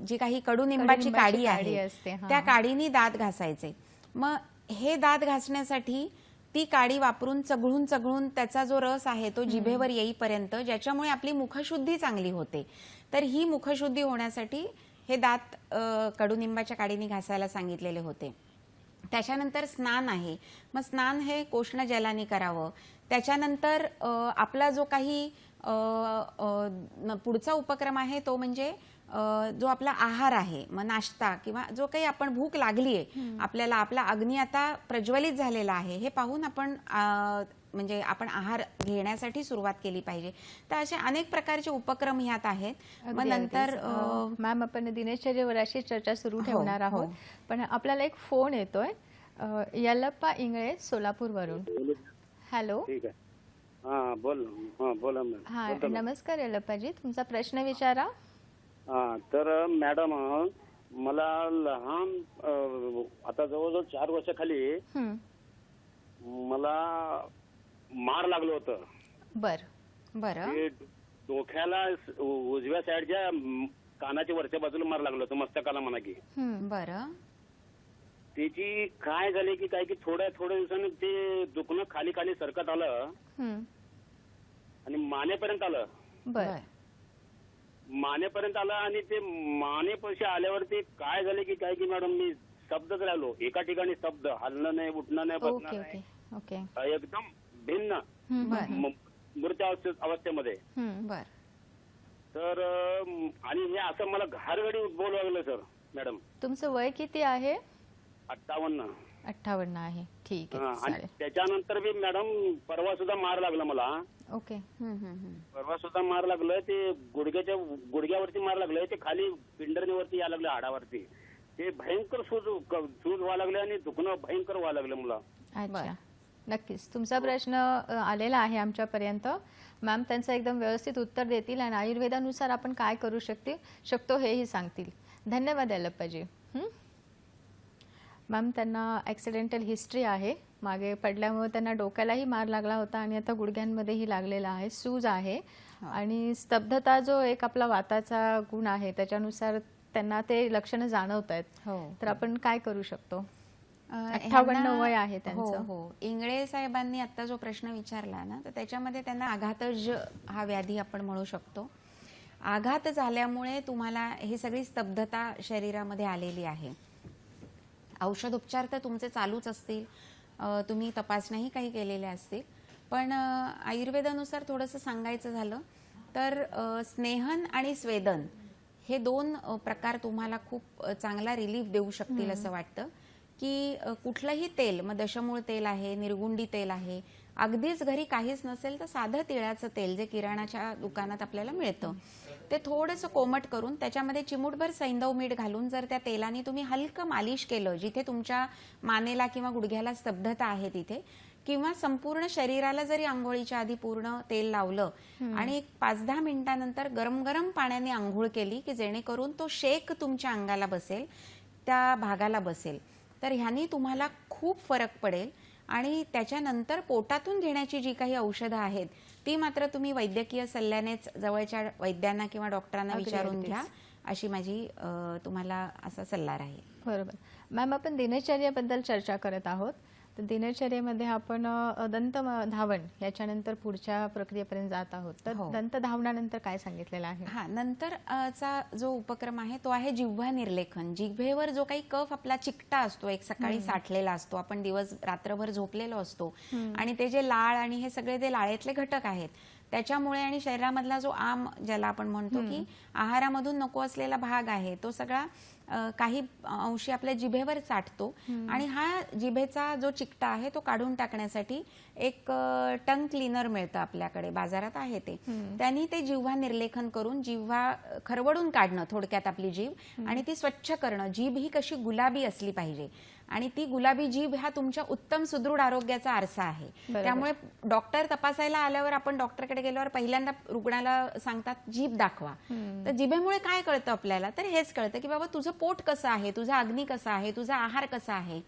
[SPEAKER 3] जी काही कडुनिंबाची काडी आहे त्या काडीनी दात घासायचे. मग हे दात घासण्यासाठी ती काडी वापरून चघळून चघळून त्याचा जो रस आहे तो जिभेवर येईपर्यंत, ज्याच्यामुळे आपली मुखशुद्धी चांगली होते. तर ही मुखशुद्धी होण्यासाठी हे दात कडुनिंबाच्या काडीने घासायला सांगितलेले होते. त्याच्यानंतर स्नान आहे. मग स्नान हे कोष्ण जलाने करावं. त्याच्यानंतर आपला जो काही पुढचा उपक्रम आहे तो म्हणजे जो आपला आहार आहे, मग नाश्ता किंवा जो काही आपण भूक लागली आहे आपल्याला, आपला अग्नी आता प्रज्वलित झालेला आहे हे पाहून आपण म्हणजे आपण आहार घेण्यासाठी सुरुवात केली पाहिजे. तर असे अनेक प्रकारचे उपक्रम ह्यात आहेत. मग नंतर
[SPEAKER 1] मॅम, आपण दिनचर्येवर अशी चर्चा सुरू ठेवणार आहोत, पण आपल्याला एक फोन येतोय. यल्लप्पा इंगळे सोलापूरवरून. हॅलो.
[SPEAKER 4] ठीक आहे. हां बोला मॅडम.
[SPEAKER 1] हां, नमस्कार यल्लप्पाजी, तुमचा प्रश्न विचारा.
[SPEAKER 4] तर मॅडम मला लहान आता जवळजवळ 4 वर्षाखाली मला मार लागलं होतं.
[SPEAKER 3] बरं.
[SPEAKER 4] डोक्याला उजव्या साईडच्या कानाच्या वरच्या बाजूला मार लागलं होतं, मस्तकाला म्हणा की.
[SPEAKER 3] बरं.
[SPEAKER 4] त्याची काय झाले की काय की थोड्या दिवसांनी ते दुखणं खाली खाली सरकत आलं आणि मानेपर्यंत आलं. मानेपर्यंत आलं आणि ते मानेपाशी आल्यावरती काय झाले की काय की मॅडम मी स्तब्धच राहिलो. एका ठिकाणी स्तब्ध, हलणं नाही, उठणं नाही, बसणं नाही, एकदम भिन्न मृत अवस्थेमध्ये. तर आणि हे असं मला घारघडी बोलू लागलं सर. मॅडम,
[SPEAKER 1] तुमचं वय किती आहे?
[SPEAKER 4] 58.
[SPEAKER 1] 58 आहे. ठीक आहे,
[SPEAKER 4] आणि
[SPEAKER 1] चालेल.
[SPEAKER 4] त्याच्यानंतर बी मॅडम परवा सुद्धा मार लागला मला.
[SPEAKER 1] ओके.
[SPEAKER 4] परवा सुद्धा मार लागलं, ते गुडघ्यावरती मार लागलं, ते खाली पिंडरणीवरती यायला लागलं, हाडावरती. ते भयंकर सूज व्हायला लागले आणि दुखणं भयंकर व्हायला लागलं मला.
[SPEAKER 1] अच्छा, नक्कीच तुमचा प्रश्न आलेला आहे आमच्यापर्यंत. मॅम त्यांचं एकदम व्यवस्थित उत्तर देतील आणि आयुर्वेदानुसार आपण काय करू शकतो हेही सांगतील. धन्यवाद यल्लप्पाजी. मॅम, त्यांना ॲक्सिडेंटल हिस्ट्री आहे. मागे पडल्यामुळे त्यांना डोक्यालाही मार लागला होता आणि आता गुडघ्यांमध्येही लागलेला आहे, सूज आहे. आणि स्तब्धता जो एक आपला वाताचा गुण आहे त्याच्यानुसार त्यांना ते लक्षणं जाणवत आहेत. तर आपण काय करू शकतो? 58 वय आहे त्यांचं.
[SPEAKER 3] हो, इंगळे साहेबांनी आता जो प्रश्न विचारला ना, तर त्याच्यामध्ये त्यांना आघातज हा व्याधी आपण म्हणू शकतो. आघात झाल्यामुळे तुम्हाला ही सगळी स्तब्धता शरीरामध्ये आलेली आहे. औषधोपचार तर तुमचे चालूच असतील, तुम्ही तपासण्याही काही केलेल्या असतील, पण आयुर्वेदानुसार थोडंसं सांगायचं झालं तर स्नेहन आणि स्वेदन हे 2 प्रकार तुम्हाला खूप चांगला रिलीफ देऊ शकतील असं वाटतं. की कुठलंही तेल, मग दशमूळ तेल आहे, निर्गुंडी तेल आहे, अगदीच घरी काहीच नसेल तर साधं तिळाचं तेल जे किराणाच्या दुकानात आपल्याला मिळतं, ते थोडंसं कोमट करून त्याच्यामध्ये चिमूटभर सैंधव मीठ घालून जर त्या तेलाने तुम्ही हलकं मालिश केलं, जिथे तुमच्या मानेला किंवा गुडघ्याला स्तब्धता आहे तिथे, किंवा संपूर्ण शरीराला जरी आंघोळीच्या आधी पूर्ण तेल लावलं आणि 5-10 मिनिटांनंतर गरम गरम पाण्याने आंघोळ केली की जेणेकरून तो शेक तुमच्या अंगाला बसेल, त्या भागाला बसेल, तर ह्यानी तुम्हाला खूप फरक पडेल. आणि त्याच्यानंतर पोटातून घेण्याची जी काही औषधं आहेत ती मात्र तुम्ही वैद्यकीय सल्ल्यानेच जवळच्या वैद्यांना किंवा डॉक्टरांना विचारून घ्या, अशी माझी तुम्हाला असा सल्ला राहील.
[SPEAKER 1] बरोबर. मॅम, आपण दिनचर्येबद्दल चर्चा करत आहोत. तर दिनचर्येमध्ये आपण दंत धावण याच्यानंतर पुढच्या प्रक्रियेपर्यंत जात आहोत. तर दंत धावण्यानंतर काय सांगितलेलं आहे?
[SPEAKER 3] नंतरचा जो उपक्रम आहे तो आहे जिव्हा निर्लेखन. जिव्हेवर जो काही कफ आपला चिकटा असतो, एक सकाळी साठलेला असतो, आपण दिवस रात्रभर झोपलेलो असतो, आणि ते जे लाळ आणि हे सगळे जे लाळेतले घटक आहेत त्याच्यामुळे आणि शरीरामधला जो आम ज्याला आपण म्हणतो की आहारामधून नको असलेला भाग आहे तो सगळा काही अंशी आपल्या जिभेवर साठतो. आणि हा जिभेचा जो चिकटा आहे तो काढून टाकण्यासाठी एक टंग क्लीनर मिळतं आपल्याकडे, बाजारात आहे ते. त्यांनी ते जिव्हा निर्लेखन करून जिव्हा खरवडून काढणं, थोडक्यात आपली जीभ, आणि ती स्वच्छ करणं. जीभ ही कशी गुलाबी असली पाहिजे, आणि ती गुलाबी जीभ हा तुमच्या उत्तम सुदृढ आरोग्याचा आरसा आहे. त्यामुळे डॉक्टर तपासायला आल्यावर, आपण डॉक्टरकडे गेल्यावर पहिल्यांदा रुग्णाला सांगतात जीभ दाखवा. तर जिभेमुळे काय कळतं आपल्याला? तर हेच कळतं की बाबा तुझं पोट कसं आहे, तुझा अग्नी कसा आहे, तुझा आहार कसा आहे,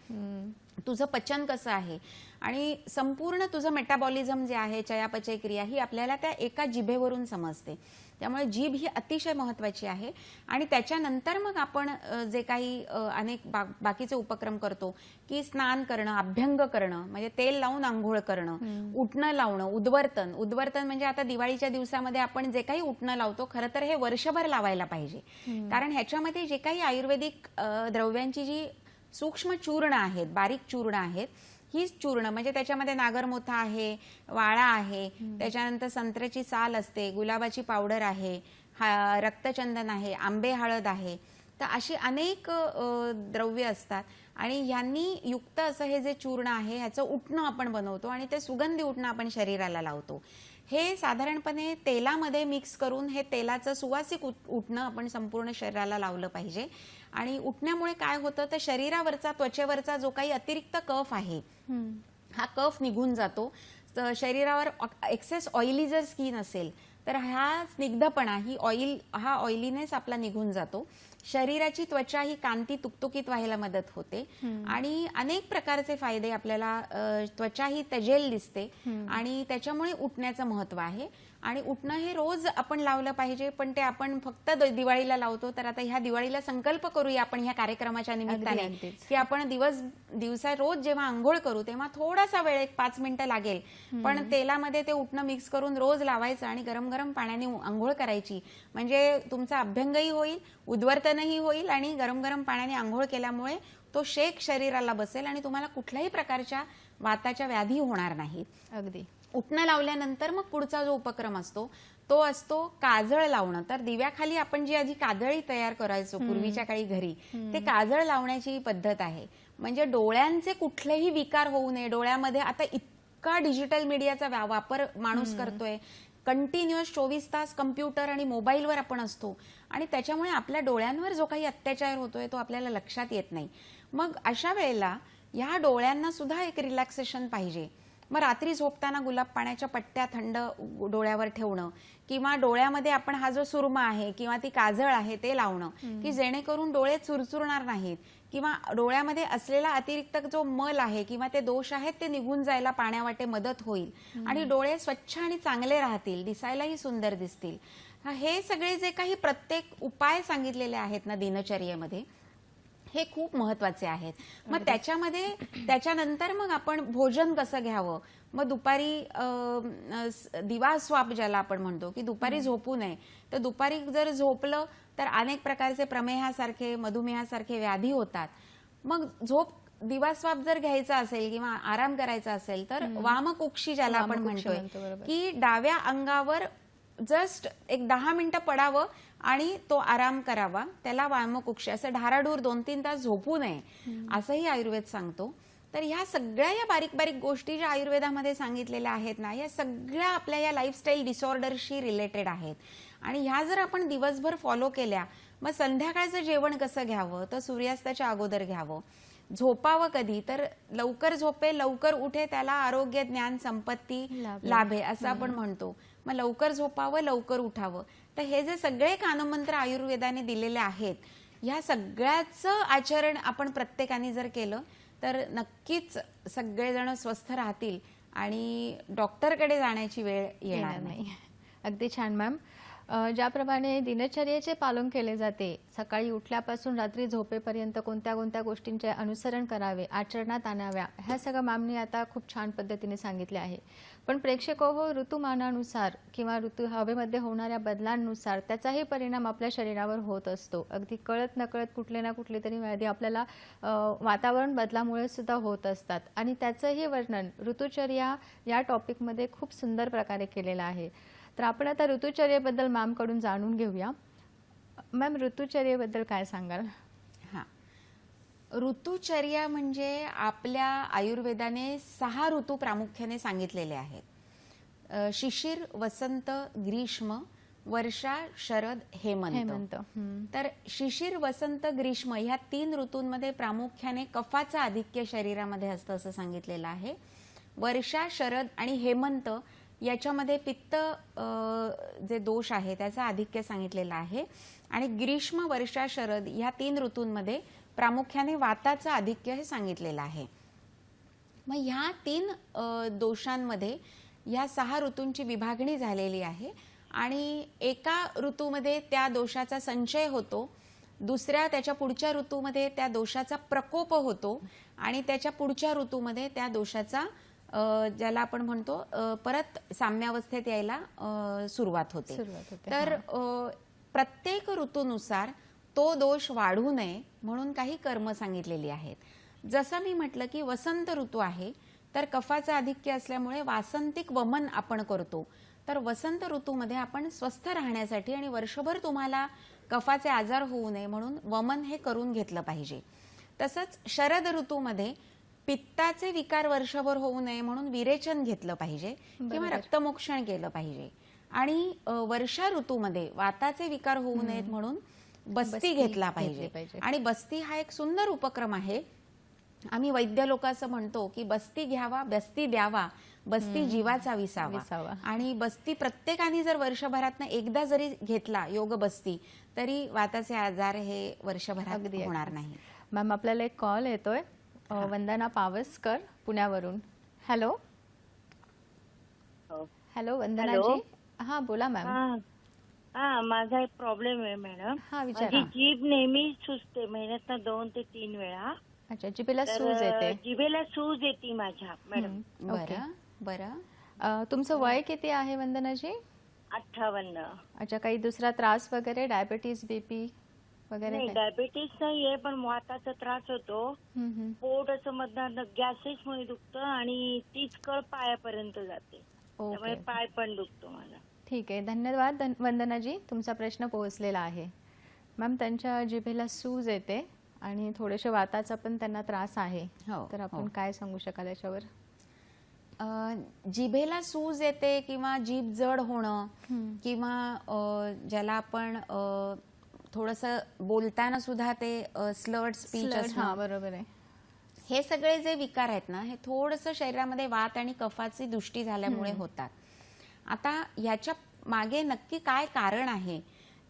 [SPEAKER 3] तुझं पचन कसं आहे, आणि संपूर्ण तुझं मेटाबॉलिझम जे आहे, चयापचय क्रिया, ही आपल्याला त्या एका जिभेवरून समजते. त्यामुळे जीभ ही अतिशय महत्वाची आहे. आणि त्याच्यानंतर मग आपण जे काही अनेक बाकीचे उपक्रम करतो की स्नान करणं, अभ्यंग करणं, म्हणजे तेल लावून आंघोळ करणं, उटणं लावणं, उद्वर्तन म्हणजे आता दिवाळीच्या दिवसामध्ये आपण जे काही उटणं लावतो, खरं तर हे वर्षभर लावायला पाहिजे. कारण ह्याच्यामध्ये जे काही आयुर्वेदिक द्रव्यांची जी सूक्ष्म चूर्ण आहेत, बारीक चूर्ण आहेत, ही चूर्ण म्हणजे त्याच्यामध्ये नागरमोथा आहे, वाळा आहे, त्याच्यानंतर संत्र्याची साल असते, गुलाबाची पावडर आहे, रक्तचंदन आहे, आंबे हळद आहे. तर अशी अनेक द्रव्य असतात आणि ह्यांनी युक्त असं हे जे चूर्ण आहे ह्याचं उटणं आपण बनवतो आणि ते सुगंधी उटणं आपण शरीराला लावतो. हे साधारणपणे तेलामध्ये मिक्स करून हे तेलाचं सुवासिक उटणं आपण संपूर्ण शरीराला लावलं पाहिजे. आणि उठण्यामुळे काय होतं तर शरीरावरचा, त्वचेवरचा जो काही अतिरिक्त कफ आहे हा कफ निघून जातो. शरीरावर एक्सेस ऑइली जर स्किन असेल तर हा स्निग्धपणा, हा ऑइलीनेस आपला निघून जातो. शरीराची त्वचा ही कांती तुकतुकीत व्हायला मदत होते आणि अनेक प्रकारचे फायदे आपल्याला, त्वचा ही तजेल दिसते आणि त्याच्यामुळे उठण्याचं महत्व आहे. आणि उठणं हे रोज आपण लावलं पाहिजे, पण ते आपण फक्त दिवाळीला लावतो. तर आता ह्या दिवाळीला संकल्प करूया आपण ह्या कार्यक्रमाच्या निमित्ताने की आपण दिवसा रोज जेव्हा आंघोळ करू तेव्हा थोडासा वेळ, 5 मिनिटं लागेल, पण तेलामध्ये ते उठणं मिक्स करून रोज लावायचं आणि गरम गरम पाण्याने आंघोळ करायची. म्हणजे तुमचा अभ्यंगही होईल, उद्वर्तनही होईल आणि गरम गरम पाण्याने आंघोळ केल्यामुळे तो शेक शरीराला बसेल आणि तुम्हाला कुठल्याही प्रकारच्या वाताच्या व्याधी होणार नाहीत.
[SPEAKER 1] अगदी.
[SPEAKER 3] उठणं लावल्यानंतर मग पुढचा जो उपक्रम असतो तो असतो काजळ लावणं. तर दिव्याखाली आपण जी आधी काजळी तयार करायचो पूर्वीच्या काळी घरी, ते काजळ लावण्याची पद्धत आहे. म्हणजे डोळ्यांचे कुठलेही विकार होऊ नये. डोळ्यामध्ये आता इतका डिजिटल मीडियाचा वापर माणूस करतोय, कंटिन्युअस 24 तास कम्प्युटर आणि मोबाईलवर आपण असतो आणि त्याच्यामुळे आपल्या डोळ्यांवर जो काही अत्याचार होतोय तो आपल्याला लक्षात येत नाही. मग अशा वेळेला ह्या डोळ्यांना सुद्धा एक रिलॅक्सेशन पाहिजे. मग रात्री झोपताना गुलाब पाण्याच्या पट्ट्या थंड डोळ्यावर ठेवणं किंवा डोळ्यामध्ये आपण हा जो सुरमा आहे किंवा ती काजळ आहे ते लावणं, की जेणेकरून डोळे चुरचुरणार नाहीत किंवा डोळ्यामध्ये असलेला अतिरिक्त जो मल आहे किंवा ते दोष आहेत ते निघून जायला पाण्यावाटे मदत होईल आणि डोळे स्वच्छ आणि चांगले राहतील, दिसायलाही सुंदर दिसतील. हे सगळे जे काही प्रत्येक उपाय सांगितलेले आहेत ना दिनचर्येमध्ये, हे खूप महत्वाचे आहेत. मग त्याच्यानंतर मग आपण भोजन कसं घ्यावं. मग दुपारी दिवा स्वाप ज्याला आपण म्हणतो, की दुपारी झोपू नये. तर दुपारी जर झोपलं तर अनेक प्रकारचे प्रमेहासारखे मधुमेहासारखे व्याधी होतात. मग दिवास्वाप जर घ्यायचा असेल किंवा आराम करायचा असेल तर वामकुक्षी ज्याला आपण म्हणतोय, की डाव्या अंगावर जस्ट एक 10 मिनिटं पडावं आणि तो आराम करावा, त्याला वामकुक्षी. असं ढाराढूर 2-3 तास झोपू नये असंही आयुर्वेद सांगतो. तर ह्या सगळ्या या बारीक बारीक गोष्टी ज्या आयुर्वेदामध्ये सांगितलेल्या आहेत ना, या सगळ्या आपल्या या लाईफस्टाईल डिसऑर्डरशी रिलेटेड आहेत आणि ह्या जर आपण दिवसभर फॉलो केल्या, मग संध्याकाळचं जेवण कसं घ्यावं, तर सूर्यास्ताच्या अगोदर घ्यावं. झोपावं कधी, तर लवकर झोपे लवकर उठे त्याला आरोग्य ज्ञान संपत्ती लाभे असं आपण म्हणतो. मग लवकर झोपावं लवकर उठावं. तर हे जे सगळे कानमंत्र आयुर्वेदाने दिलेले आहेत, ह्या सगळ्याचं आचरण आपण प्रत्येकाने जर केलं तर नक्कीच सगळेजण स्वस्थ राहतील आणि डॉक्टरकडे जाण्याची वेळ येणार नाही.
[SPEAKER 1] अगदी छान मॅम. ज्याप्रमाणे दिनचर्येचे पालन केले जाते, सकाळी उठल्यापासून रात्री झोपेपर्यंत कोणत्या कोणत्या गोष्टींचे अनुसरण करावे, आचरणात आणाव्या, ह्या सगळं मॅमनी आता खूप छान पद्धतीने सांगितले आहे. पण प्रेक्षक हो, ऋतुमानानुसार किंवा हवेमध्ये होणाऱ्या बदलांनुसार त्याचाही परिणाम आपल्या शरीरावर होत असतो. अगदी कळत नकळत कुठले ना कुठले तरी व्याधी आपल्याला वातावरण बदलामुळे सुद्धा होत असतात आणि त्याचंही वर्णन ऋतुचर्या या टॉपिकमध्ये खूप सुंदर प्रकारे केलेलं आहे. तर आपण आता ऋतुचर्येबद्दल मॅम कडून जाणून घेऊया. मॅम, ऋतुचर्येबद्दल काय सांगाल?
[SPEAKER 3] हा, ऋतुचर्या म्हणजे आपल्या आयुर्वेदाने 6 ऋतू प्रामुख्याने सांगितलेले आहेत. शिशिर, वसंत, ग्रीष्म, वर्षा, शरद, हेमंत. तर शिशिर, वसंत, ग्रीष्म ह्या 3 ऋतूंमध्ये प्रामुख्याने कफाचं आधिक्य शरीरामध्ये असतं असं सांगितलेलं आहे. वर्षा, शरद आणि हेमंत याच्यामध्ये पित्त जे दोष आहे त्याचा आधिक्य सांगितलेला आहे आणि ग्रीष्म, वर्षा, शरद ह्या 3 ऋतूंमध्ये प्रामुख्याने वाताचं आधिक्य हे सांगितलेलं आहे. मग ह्या 3 दोषांमध्ये ह्या 6 ऋतूंची विभागणी झालेली आहे आणि एका ऋतूमध्ये त्या दोषाचा संचय होतो, त्याच्या पुढच्या ऋतूमध्ये त्या दोषाचा प्रकोप होतो आणि त्याच्या पुढच्या ऋतूमध्ये त्या दोषाचा ज्याला आपण म्हणतो परत साम्यावस्थेत यायला सुरुवात होते. तर प्रत्येक ऋतूनुसार तो दोष वाढू नये म्हणून काही कर्म सांगितलेली आहेत. जसं मी म्हटलं की वसंत ऋतू आहे, तर कफाचं आधिक्य असल्यामुळे वासंतिक वमन आपण करतो. तर वसंत ऋतूमध्ये आपण स्वस्थ राहण्यासाठी आणि वर्षभर तुम्हाला कफाचे आजार होऊ नये म्हणून वमन हे करून घेतलं पाहिजे. तसंच शरद ऋतूमध्ये पित्ताचे विकार वर्षभर होऊ नये म्हणून विरेचन घेतलं पाहिजे किंवा रक्तमोक्षण केलं पाहिजे. आणि वर्षा ऋतूमध्ये वाताचे विकार होऊ नयेत म्हणून बस्ती घेतला पाहिजे. आणि बस्ती हा एक सुंदर उपक्रम आहे. आम्ही वैद्य लोक असं म्हणतो की बस्ती घ्यावा, बस्ती द्यावा, बस्ती जीवाचा विसावा. आणि बस्ती प्रत्येकाने जर वर्षभरातनं एकदा जरी घेतला योग बस्ती, तरी वाताचे आजार हे वर्षभरात होणार नाही.
[SPEAKER 1] मॅम, आपल्याला एक कॉल येतोय. वंदना पावसकर पुण्यावरून. हॅलो हॅलो वंदनाजी. हा, बोला मॅम.
[SPEAKER 5] हा, माझा एक प्रॉब्लेम आहे मॅडम.
[SPEAKER 1] हा, विचारा.
[SPEAKER 5] माझी जीभ नेहमी सुजते, महिन्यातनं 2 ते 3 वेळा.
[SPEAKER 1] अच्छा, जिभेला सूज येते.
[SPEAKER 5] जिभेला सूज येते माझ्या मॅडम.
[SPEAKER 3] बरं.
[SPEAKER 1] तुमचं वय किती आहे वंदनाजी?
[SPEAKER 5] 58.
[SPEAKER 1] अच्छा, काही दुसरा त्रास वगैरे, डायबिटीज, बीपी वगैरे?
[SPEAKER 5] नाही, डायबिटीस नाहीये, पण वाताचा त्रास होतो. पोट असं मधनं गॅसेसमुळे दुखतं आणि तीच कळ पायापर्यंत जाते, त्यामुळे पाय पण दुखतो माझा.
[SPEAKER 1] ठीक आहे, धन्यवाद वंदनाजी, तुमचा प्रश्न पोहोचलेला आहे. मॅम, त्यांच्या जिभेला सूज येते आणि थोडेसे वाताचा पण त्यांना त्रास आहे,
[SPEAKER 3] हो,
[SPEAKER 1] तर आपण काय सांगू शकाल याच्यावर?
[SPEAKER 3] जिभेला सूज येते किंवा जीभ जड होणं किंवा ज्याला आपण थोडंसं बोलताना सुद्धा ते स्लर्ड स्पीच
[SPEAKER 1] हां, बरोबर आहे.
[SPEAKER 3] हे सगळे जे विकार आहेत ना, हे थोडंसं शरीरामध्ये वात आणि कफाची दृष्टी झाल्यामुळे होतात. आता ह्याच्या मागे नक्की काय कारण आहे,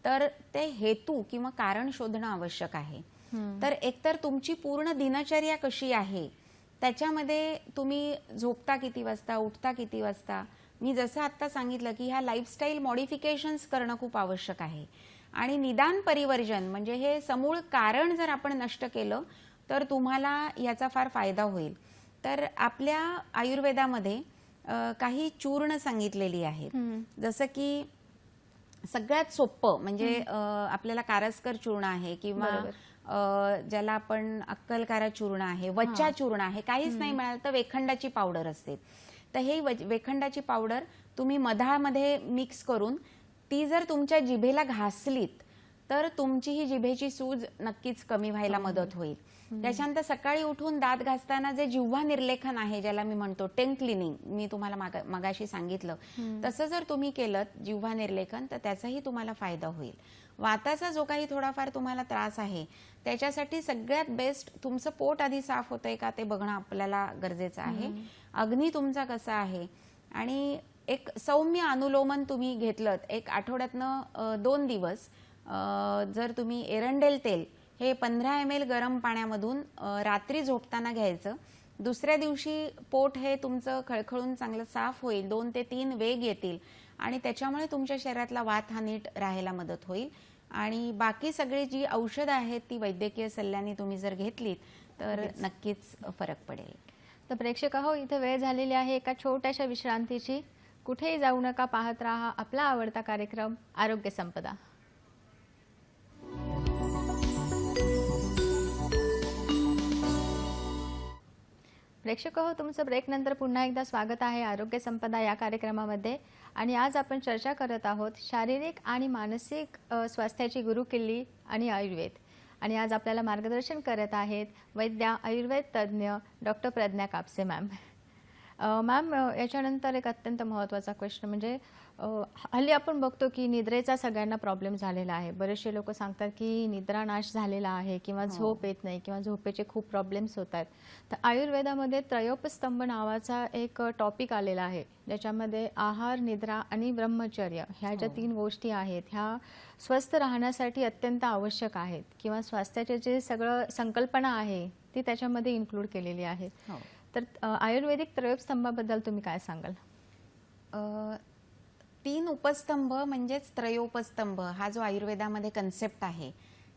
[SPEAKER 3] तर ते हेतू किंवा कारण शोधणं आवश्यक आहे. तर एकतर तुमची पूर्ण दिनचर्या कशी आहे, त्याच्यामध्ये तुम्ही झोपता किती वाजता, उठता किती वाजता. मी जसं आत्ता सांगितलं की ह्या लाईफस्टाईल मॉडिफिकेशन्स करणं खूप आवश्यक आहे. आणि निदान परिवर्जन म्हणजे हे समूळ कारण जर आपण नष्ट केलं तर तुम्हाला याचा फार फायदा होईल. तर आपल्या आयुर्वेदामध्ये काही चूर्ण सांगितलेली आहेत. जसं की सगळ्यात सोपं म्हणजे आपल्याला कारस्कर चूर्ण आहे किंवा ज्याला आपण अक्कलकारा चूर्ण आहे, वच्चा चूर्ण आहे. काहीच नाही मिळालं तर वेखंडाची पावडर असते. तर हे वेखंडाची पावडर तुम्ही मधामध्ये मिक्स करून ती जर तुमच्या जिभेला घासलीत तर तुमची ही जिभेची सूज नक्कीच कमी व्हायला मदत होईल. त्याच्यानंतर सकाळी उठून दात घासताना जे जिव्हा निर्लेखन आहे, ज्याला मी म्हणतो टंग क्लिनिंग, मी तुम्हाला मगाशी सांगितलं, तसं जर तुम्ही केलं जिव्हा निर्लेखन तर त्याचाही तुम्हाला फायदा होईल. वाताचा जो काही थोडाफार तुम्हाला त्रास आहे त्याच्यासाठी सगळ्यात बेस्ट तुमचं पोट आधी साफ होतंय का ते बघणं आपल्याला गरजेचं आहे. अग्नी तुमचा कसा आहे आणि एक सौम्य अनुलोमन तुम्ही घेतलं एक आठवड्यातनं 2 दिवस जर तुम्ही एरंडेल तेल हे 15 ml गरम पाण्यामधून रात्री झोपताना घ्यायचं. दुसऱ्या दिवशी पोट हे तुमचं खळखळून चांगलं साफ होईल, 2 ते 3 वेग येतील आणि त्याच्यामुळे तुमच्या शरीरातला वात हा नीट राहायला मदत होईल. आणि बाकी सगळी जी औषधं आहेत ती वैद्यकीय सल्ल्याने तुम्ही जर घेतलीत तर नक्कीच फरक पडेल.
[SPEAKER 1] तर प्रेक्षक हो, इथे वेळ झालेली आहे एका छोट्याशा विश्रांतीची. कुठेही जाऊ नका, पाहत राहा आपला आवडता कार्यक्रम आरोग्य संपदा. प्रेक्षक हो, तुमचं ब्रेक नंतर पुन्हा एकदा स्वागत आहे आरोग्य संपदा या कार्यक्रमामध्ये. आणि आज आपण चर्चा करत आहोत शारीरिक आणि मानसिक स्वास्थ्याची गुरुकिल्ली आणि आयुर्वेद. आणि आज आपल्याला मार्गदर्शन करत आहेत वैद्य आयुर्वेद तज्ज्ञ doctor Pragya Kapse ma'am. Ma'am, याच्यानंतर एक अत्यंत महत्त्वाचा क्वेश्चन म्हणजे हल्ली आपण बघतो की निद्रेचा सगळ्यांना प्रॉब्लेम झालेला आहे. बरेचसे लोक सांगतात की निद्रानाश झालेला आहे किंवा झोप येत नाही किंवा झोपेचे खूप प्रॉब्लेम्स होत आहेत. तर आयुर्वेदामध्ये त्रयोपस्तंभ नावाचा एक टॉपिक आलेला आहे, ज्याच्यामध्ये आहार, निद्रा आणि ब्रह्मचर्य ह्या ज्या 3 गोष्टी आहेत ह्या स्वस्थ राहण्यासाठी अत्यंत आवश्यक आहेत किंवा स्वास्थ्याचे जे सगळं संकल्पना आहे ती त्याच्यामध्ये इन्क्लूड केलेली आहे. तर आयुर्वेदिक त्रयोपस्तंभाबद्दल तुम्ही काय सांगाल?
[SPEAKER 3] 3 उपस्तंभ म्हणजेच त्रयोपस्तंभ हा जो आयुर्वेदामध्ये कन्सेप्ट आहे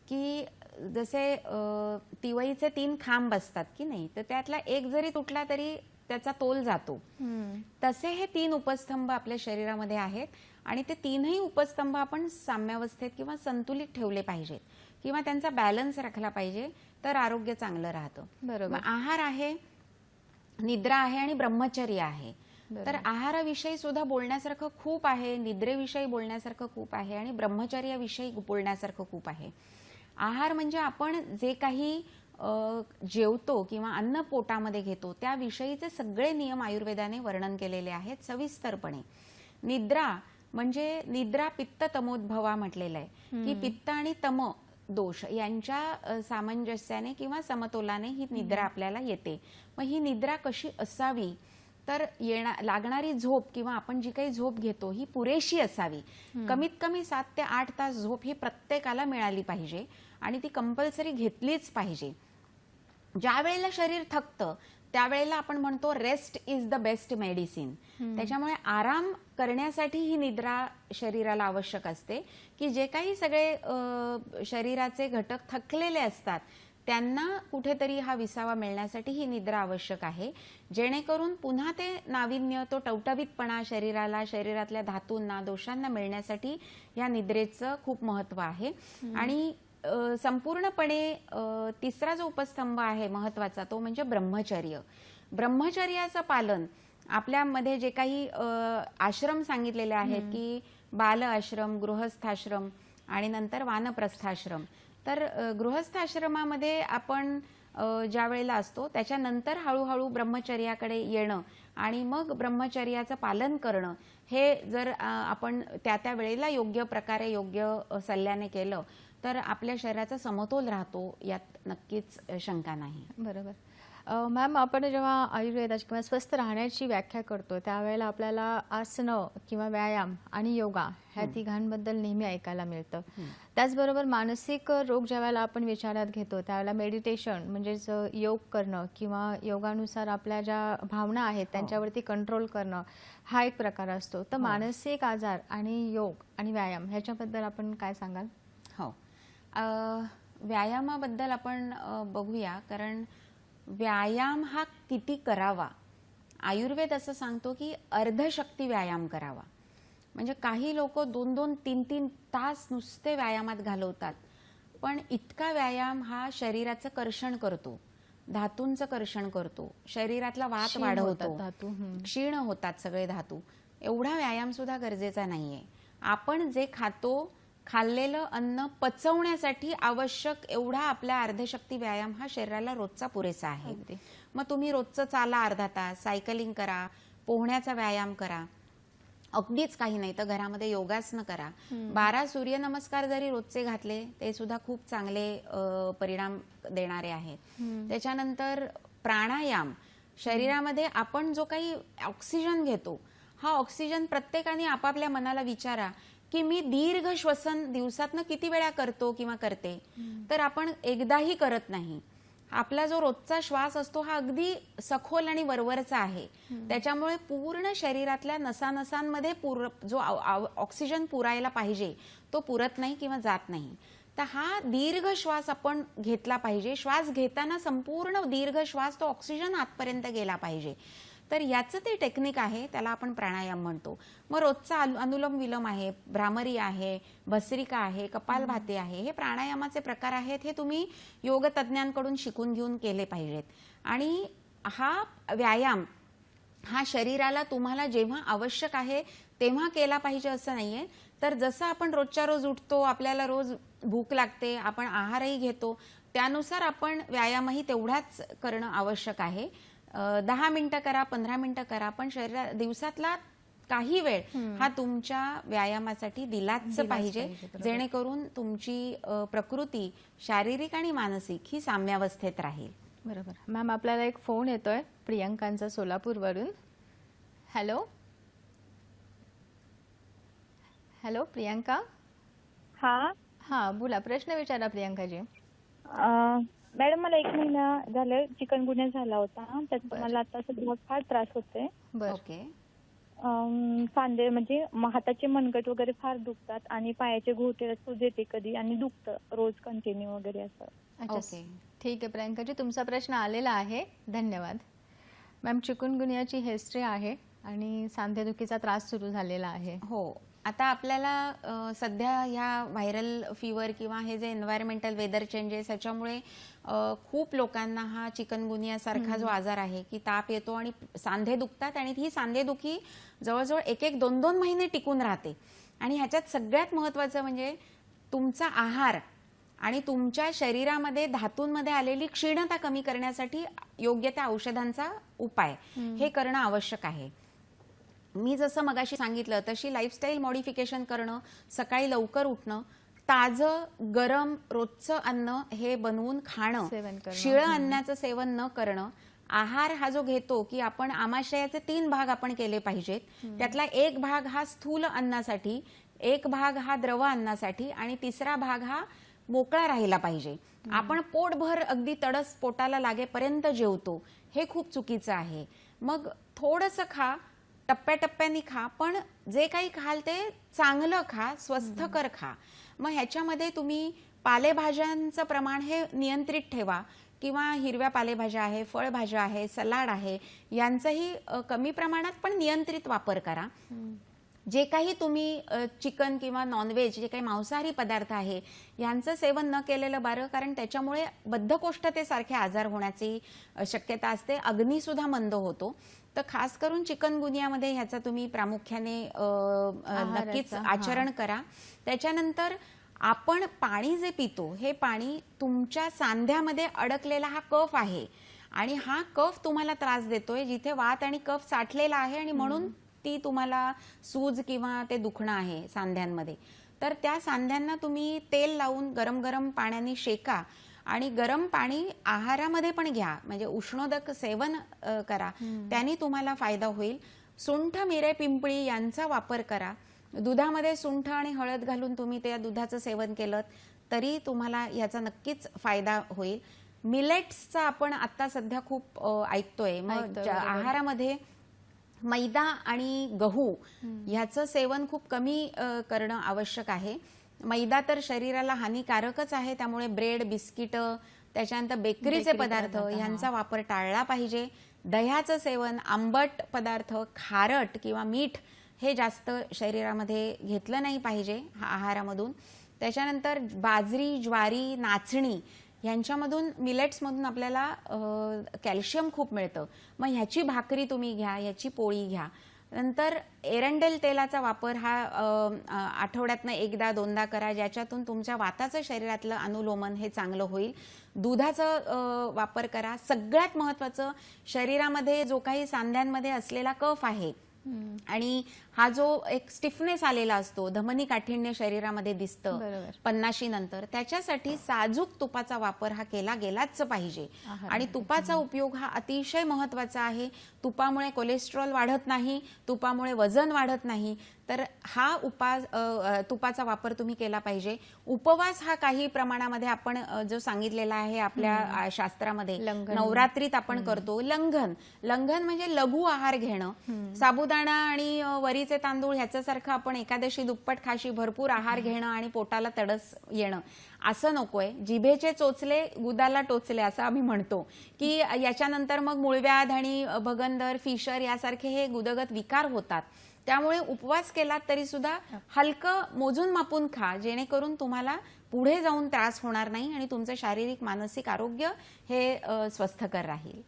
[SPEAKER 3] की जसे तिवईचे 3 खांब असतात की नाही, तर त्यातला एक जरी तुटला तरी त्याचा तोल जातो. तसे हे 3 उपस्तंभ आपल्या शरीरामध्ये आहेत आणि ते 3ही उपस्तंभ आपण साम्यावस्थेत किंवा संतुलित ठेवले पाहिजेत किंवा त्यांचा बॅलन्स राखला पाहिजे, तर आरोग्य चांगलं राहतं.
[SPEAKER 1] बरोबर.
[SPEAKER 3] आहार आहे, निद्रा आहे आणि ब्रह्मचर्य आहे. तर आहाराविषयी सुद्धा बोलण्यासारखं खूप आहे, निद्रेविषयी बोलण्यासारखं खूप आहे आणि ब्रह्मचर्याविषयी बोलण्यासारखं खूप आहे. आहार म्हणजे आपण जे काही जेवतो किंवा अन्न पोटामध्ये घेतो त्याविषयीचे सगळे नियम आयुर्वेदाने वर्णन केलेले आहेत सविस्तरपणे. निद्रा म्हणजे निद्रा पित्त तमोद्भवा म्हटलेलं आहे की पित्त आणि तम दोष यांच्या सामंजस्याने किंवा समतोलाने ही निद्रा आपल्याला येते. मग ही निद्रा कशी असावी, तर लागणारी झोप किंवा आपण जी काही झोप घेतो ही पुरेशी असावी. कमीत कमी 7 ते 8 तास झोप ही प्रत्येकाला मिळाली पाहिजे आणि ती कंपल्सरी घेतलीच पाहिजे. ज्या वेळेला शरीर थकतं त्यावेळेला आपण म्हणतो rest is the best medicine. त्याच्यामुळे आराम करण्यासाठी ही निद्रा शरीराला आवश्यक असते की जे काही सगळे शरीराचे घटक थकलेले असतात त्यांना कुठेतरी हा विसावा मिळण्यासाठी ही निद्रा आवश्यक आहे, जेणेकरून पुन्हा ते नाविन्य, तो टवटवीतपणा शरीराला, शरीरातल्या धातूंना, दोषांना मिळण्यासाठी या निद्रेचं खूप महत्त्व आहे. आणि संपूर्णपणे तिसरा जो उपस्तंभ आहे महत्त्वाचा तो म्हणजे ब्रह्मचर्य. ब्रह्मचर्याचं पालन आपल्यामध्ये जे काही आश्रम सांगितलेले आहेत की बाल आश्रम, गृहस्थाश्रम आणि नंतर वानप्रस्थाश्रम. तर गृहस्थाश्रमामध्ये आपण ज्या वेळेला असतो त्याच्यानंतर हळूहळू ब्रह्मचर्याकडे येणं आणि मग ब्रह्मचर्याचं पालन करणं, हे जर आपण त्या त्या वेळेला योग्य प्रकारे योग्य सल्ल्याने केलं तर आपल्या शरीराचा समतोल राहतो, यात नक्कीच शंका नाही.
[SPEAKER 1] बरोबर. मॅम, आपण जेव्हा आयुर्वेदाची किंवा स्वस्थ राहण्याची व्याख्या करतो त्यावेळेला आपल्याला आसनं किंवा व्यायाम आणि योगा ह्या तिघांबद्दल नेहमी ऐकायला मिळतं. त्याचबरोबर मानसिक रोग ज्यावेळेला आपण विचारात घेतो त्यावेळेला मेडिटेशन म्हणजेच योग करणं किंवा योगानुसार आपल्या ज्या भावना आहेत त्यांच्यावरती कंट्रोल करणं हा एक प्रकार असतो. तर मानसिक आजार आणि योग आणि व्यायाम ह्याच्याबद्दल आपण काय सांगाल?
[SPEAKER 3] हो, व्यायामाबद्दल आपण बघूया. कारण व्यायाम हा किती करावा, आयुर्वेद असं सांगतो की अर्धशक्ती व्यायाम करावा. म्हणजे काही लोक 2-2, 3-3 तास नुसते व्यायामात घालवतात, पण इतका व्यायाम हा शरीराचं कर्षण करतो, धातूंचं कर्षण करतो, शरीरातला वात
[SPEAKER 1] क्षीण
[SPEAKER 3] वाढवतो,
[SPEAKER 1] होतात धातू.
[SPEAKER 3] क्षीण होतात सगळे धातू. एवढा व्यायाम सुद्धा गरजेचा नाहीये. आपण जे खातो, खाल्लेलं अन्न पचवण्यासाठी आवश्यक एवढा आपला अर्धशक्ती व्यायाम हा शरीराला रोजचा पुरेसा आहे. मग तुम्ही रोजचं चाला अर्धा तास, सायकलिंग करा, पोहण्याचा व्यायाम करा, अगदीच काही नाही तर घरामध्ये योगासनं करा. 12 सूर्यनमस्कार जरी रोजचे घातले ते सुद्धा खूप चांगले परिणाम देणारे आहेत. त्याच्यानंतर प्राणायाम, शरीरामध्ये आपण जो काही ऑक्सिजन घेतो हा ऑक्सिजन प्रत्येकाने आपापल्या मनाला विचारा की मी दीर्घ श्वसन दिवसातनं किती वेळा करतो किंवा करते. तर आपण एकदाही करत नाही. आपला जो रोजचा श्वास असतो हा अगदी सखोल आणि वरवरचा आहे, त्याच्यामुळे पूर्ण शरीरातल्या नसानसांमध्ये जो ऑक्सिजन पुरायला पाहिजे तो पुरत नाही किंवा जात नाही. तर हा दीर्घ श्वास आपण घेतला पाहिजे. श्वास घेताना संपूर्ण दीर्घ श्वास तो ऑक्सिजन आतपर्यंत गेला पाहिजे. तर याचं ते टेक्निक आहे, त्याला आपण प्राणायाम म्हणतो. मग रोजचा अनुलोम विलोम आहे, भ्रामरी आहे, भस्त्रिका आहे, कपालभाती आहे, हे प्राणायामाचे प्रकार आहेत. हे तुम्ही योग तज्ञांकडून शिकून घेऊन केले पाहिजेत. आणि हा व्यायाम हा शरीराला तुम्हाला जेव्हा आवश्यक आहे तेव्हा केला पाहिजे असं नाहीये. तर जसं आपण रोजच्या रोज उठतो, आपल्याला रोज भूक लागते, आपण आहारही घेतो, त्यानुसार आपण व्यायामही तेवढाच करणं आवश्यक आहे. 10 मिनिटं करा, 15 मिनिटं करा, पण दिवसातला काही वेळ हा तुमच्या व्यायामासाठी दिलाच पाहिजे, जेणेकरून तुमची प्रकृती शारीरिक आणि मानसिक ही साम्यावस्थेत राहील.
[SPEAKER 1] बरोबर. मॅम, आपल्याला एक फोन येतोय प्रियंकांचा सोलापूरवरून. Hello hello Priyanka. हा बोला, प्रश्न विचारा प्रियंकाजी.
[SPEAKER 6] मॅडम, मला 1 महिना झालं चिकनगुन्या झाला होता, त्याचा मला आता सध्या फार त्रास होतोय.
[SPEAKER 3] ओके.
[SPEAKER 6] सांधे म्हणजे हाताचे मनगट वगैरे फार दुखतात आणि पायाचे घोटे सूज येते कधी आणि दुखतं रोज कंटिन्यू वगैरे असं.
[SPEAKER 1] अच्छा, ठीक आहे प्रियंकाजी, तुमचा प्रश्न आलेला आहे, धन्यवाद. मॅम, चिकनगुन्याची हिस्ट्री आहे आणि सांधेदुखीचा त्रास सुरू झालेला आहे.
[SPEAKER 3] हो, आता आपल्याला सध्या ह्या व्हायरल फीवर किंवा हे जे एन्व्हायरमेंटल वेदर चेंजेस ह्याच्यामुळे खूप लोकांना हा चिकनगुनिया सारखा जो आजार आहे की ताप येतो आणि सांधे दुखतात आणि ही सांधेदुखी जवळजवळ 1-2 महिने टिकून राहते. आणि ह्याच्यात सगळ्यात महत्त्वाचं म्हणजे तुमचा आहार आणि तुमच्या शरीरामध्ये धातूंमध्ये आलेली क्षीणता कमी करण्यासाठी योग्य त्या औषधांचा उपाय हे करणं आवश्यक आहे. मी जसं मगाशी सांगितलं तशी लाईफस्टाईल मॉडिफिकेशन करणं, सकाळी लवकर उठणं, ताजं गरम रोजचं अन्न हे बनवून खाणं, शिळं अन्नाचं सेवन न करणं, आहार हा जो घेतो की आपण आमाशयाचे 3 भाग आपण केले पाहिजेत, त्यातला 1 भाग हा स्थूल अन्नासाठी, 1 भाग हा द्रव अन्नासाठी आणि 3रा भाग हा मोकळा राहिला पाहिजे. आपण पोटभर अगदी तडस पोटाला लागेपर्यंत जेवतो, हे खूप चुकीचं आहे. मग थोडंसं खा, टप्प्याटप्प्याने खा, पण जे काही खाल ते चांगलं खा, स्वस्थकर खा. मग ह्याच्यामध्ये तुम्ही पालेभाज्यांचं प्रमाण हे नियंत्रित ठेवा किंवा हिरव्या पालेभाज्या आहे, फळभाज्या आहे, सलाड आहे, यांचाही कमी प्रमाणात पण नियंत्रित वापर करा. जे काही तुम्ही चिकन किंवा नॉनव्हेज जे काही मांसाहारी पदार्थ आहे यांचं सेवन न केलेलं बरं, कारण त्याच्यामुळे बद्धकोष्ठतेसारखे आजार होण्याची शक्यता असते, अग्नीसुद्धा मंद होतो. तर खास करून चिकनगुनियामध्ये ह्याचा तुम्ही प्रामुख्याने नक्कीच आचरण करा. त्याच्यानंतर आपण पाणी जे पितो हे पाणी तुमच्या सांध्यामध्ये अडकलेला हा कफ आहे आणि हा कफ तुम्हाला त्रास देतोय, जिथे वात आणि कफ साठलेला आहे आणि म्हणून ती तुम्हाला सूज किंवा ते दुखणं आहे सांध्यांमध्ये. तर त्या सांध्यांना तुम्ही तेल लावून गरम गरम पाण्याने शेका आणि गरम पाणी आहारामध्ये पण घ्या, म्हणजे उष्णोदक सेवन करा, त्याने तुम्हाला फायदा होईल. सुंठ, मिरे, पिंपळी यांचा वापर करा. दुधामध्ये सुंठ आणि हळद घालून तुम्ही त्या दुधाचं सेवन केलं तरी तुम्हाला याचा नक्कीच फायदा होईल. मिलेट्सचा आपण आता सध्या खूप ऐकतोय. मग आहारामध्ये मैदा आणि गहू ह्याचं सेवन खूप कमी करणं आवश्यक आहे. मैदा तर शरीराला हानिकारकच आहे, त्यामुळे ब्रेड, बिस्किट, त्याच्यानंतर बेकरीचे पदार्थ यांचा वापर टाळला पाहिजे. दह्याचं सेवन, आंबट पदार्थ, खारट किंवा मीठ हे जास्त शरीरामध्ये घेतलं नाही पाहिजे आहारामधून. त्याच्यानंतर बाजरी, ज्वारी, नाचणी यांच्यामधून, मिलेट्समधून आपल्याला कॅल्शियम खूप मिळतं. मग ह्याची भाकरी तुम्ही घ्या, ह्याची पोळी घ्या. नंतर एरंडेल तेलाचा वापर हा आठवड्यातनं एकदा दोनदा करा, ज्याच्यातून तुमच्या वाताचं शरीरातलं अनुलोमन हे चांगलं होईल. दुधाचा वापर करा. सगळ्यात महत्त्वाचं, शरीरामध्ये जो काही सांध्यांमध्ये असलेला कफ आहे आणि हा जो एक स्टिफनेस आलेला असतो, धमनी काठिण्य शरीरामध्ये दिसतं 50 नंतर, त्याच्यासाठी साजूक तुपाचा वापर हा केला गेलाच पाहिजे. आणि तुपाचा उपयोग हा अतिशय महत्त्वाचा आहे. तुपामुळे कोलेस्ट्रॉल वाढत नाही, तुपामुळे वजन वाढत नाही. तर हा तुपाचा वापर तुम्ही केला पाहिजे. उपवास हा काही प्रमाणामध्ये आपण जो सांगितलेला आहे आपल्या शास्त्रामध्ये, नवरात्रीत आपण करतो. लंघन म्हणजे लघु आहार घेणं. साबुदाणा आणि वरीचे तांदूळ ह्याच्यासारखं आपण एकादशी दुप्पट खाशी भरपूर आहार घेणं आणि पोटाला तडस येणं असं नकोय. जिभेचे चोचले गुदाला टोचले असं आम्ही म्हणतो की याच्यानंतर मग मूळव्याध आणि भगंदर, फिशर यासारखे हे गुदगत विकार होतात. त्यामुळे उपवास केला तरी सुद्धा हलकं मोजून मापून खा, जेणेकरून तुम्हाला पुढे जाऊन त्रास होणार नाही आणि तुमचं शारीरिक मानसिक आरोग्य हे स्वस्थकर राहील.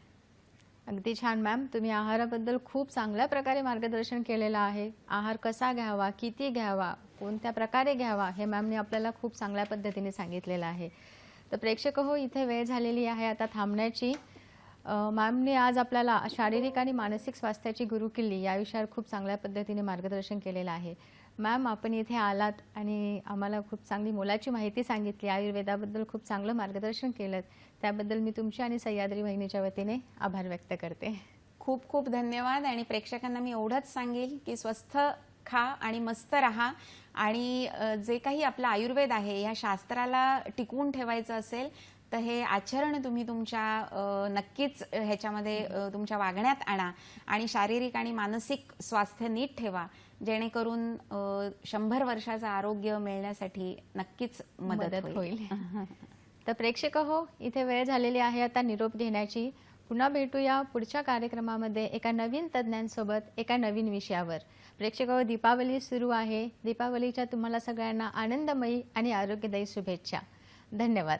[SPEAKER 1] अगदी छान मॅम, तुम्ही आहाराबद्दल खूप चांगल्या प्रकारे मार्गदर्शन केलेलं आहे. आहार कसा घ्यावा, किती घ्यावा, कोणत्या प्रकारे घ्यावा हे मॅमने आपल्याला खूप चांगल्या पद्धतीने सांगितलेलं आहे. तर प्रेक्षक हो, इथे वेळ झालेली आहे आता थांबण्याची. मॅमने आज आपल्याला शारीरिक आणि मानसिक स्वास्थ्याची गुरुकिल्ली या विषयावर खूप चांगल्या पद्धतीने मार्गदर्शन केलेलं आहे. मॅम, आपण इथे आलात आणि आम्हाला खूप चांगली मोलाची माहिती सांगितली, आयुर्वेदाबद्दल खूप चांगलं मार्गदर्शन केलं, त्याबद्दल मी तुमच्या आणि सह्याद्री वाहिनीच्या वतीने आभार व्यक्त करते.
[SPEAKER 3] खूप खूप धन्यवाद. आणि प्रेक्षकांना मी एवढंच सांगेल की स्वस्थ खा आणि मस्त राहा. आणि जे काही आपलं आयुर्वेद आहे या शास्त्राला टिकवून ठेवायचं असेल तर हे आचरण तुम्ही तुमच्या नक्कीच ह्याच्यामध्ये तुमच्या वागण्यात आणा आणि शारीरिक आणि मानसिक स्वास्थ्य नीट ठेवा, जेणेकरून 100 वर्षाचं आरोग्य मिळण्यासाठी नक्कीच मदत होईल.
[SPEAKER 1] तर प्रेक्षक हो, इथे वेळ झालेली आहे आता निरोप घेण्याची. पुन्हा भेटूया पुढच्या कार्यक्रमामध्ये एका नवीन तज्ज्ञांसोबत एका नवीन विषयावर. प्रेक्षक हो, दीपावली सुरू आहे. दीपावलीच्या तुम्हाला सगळ्यांना आनंदमयी आणि आरोग्यदायी शुभेच्छा. धन्यवाद.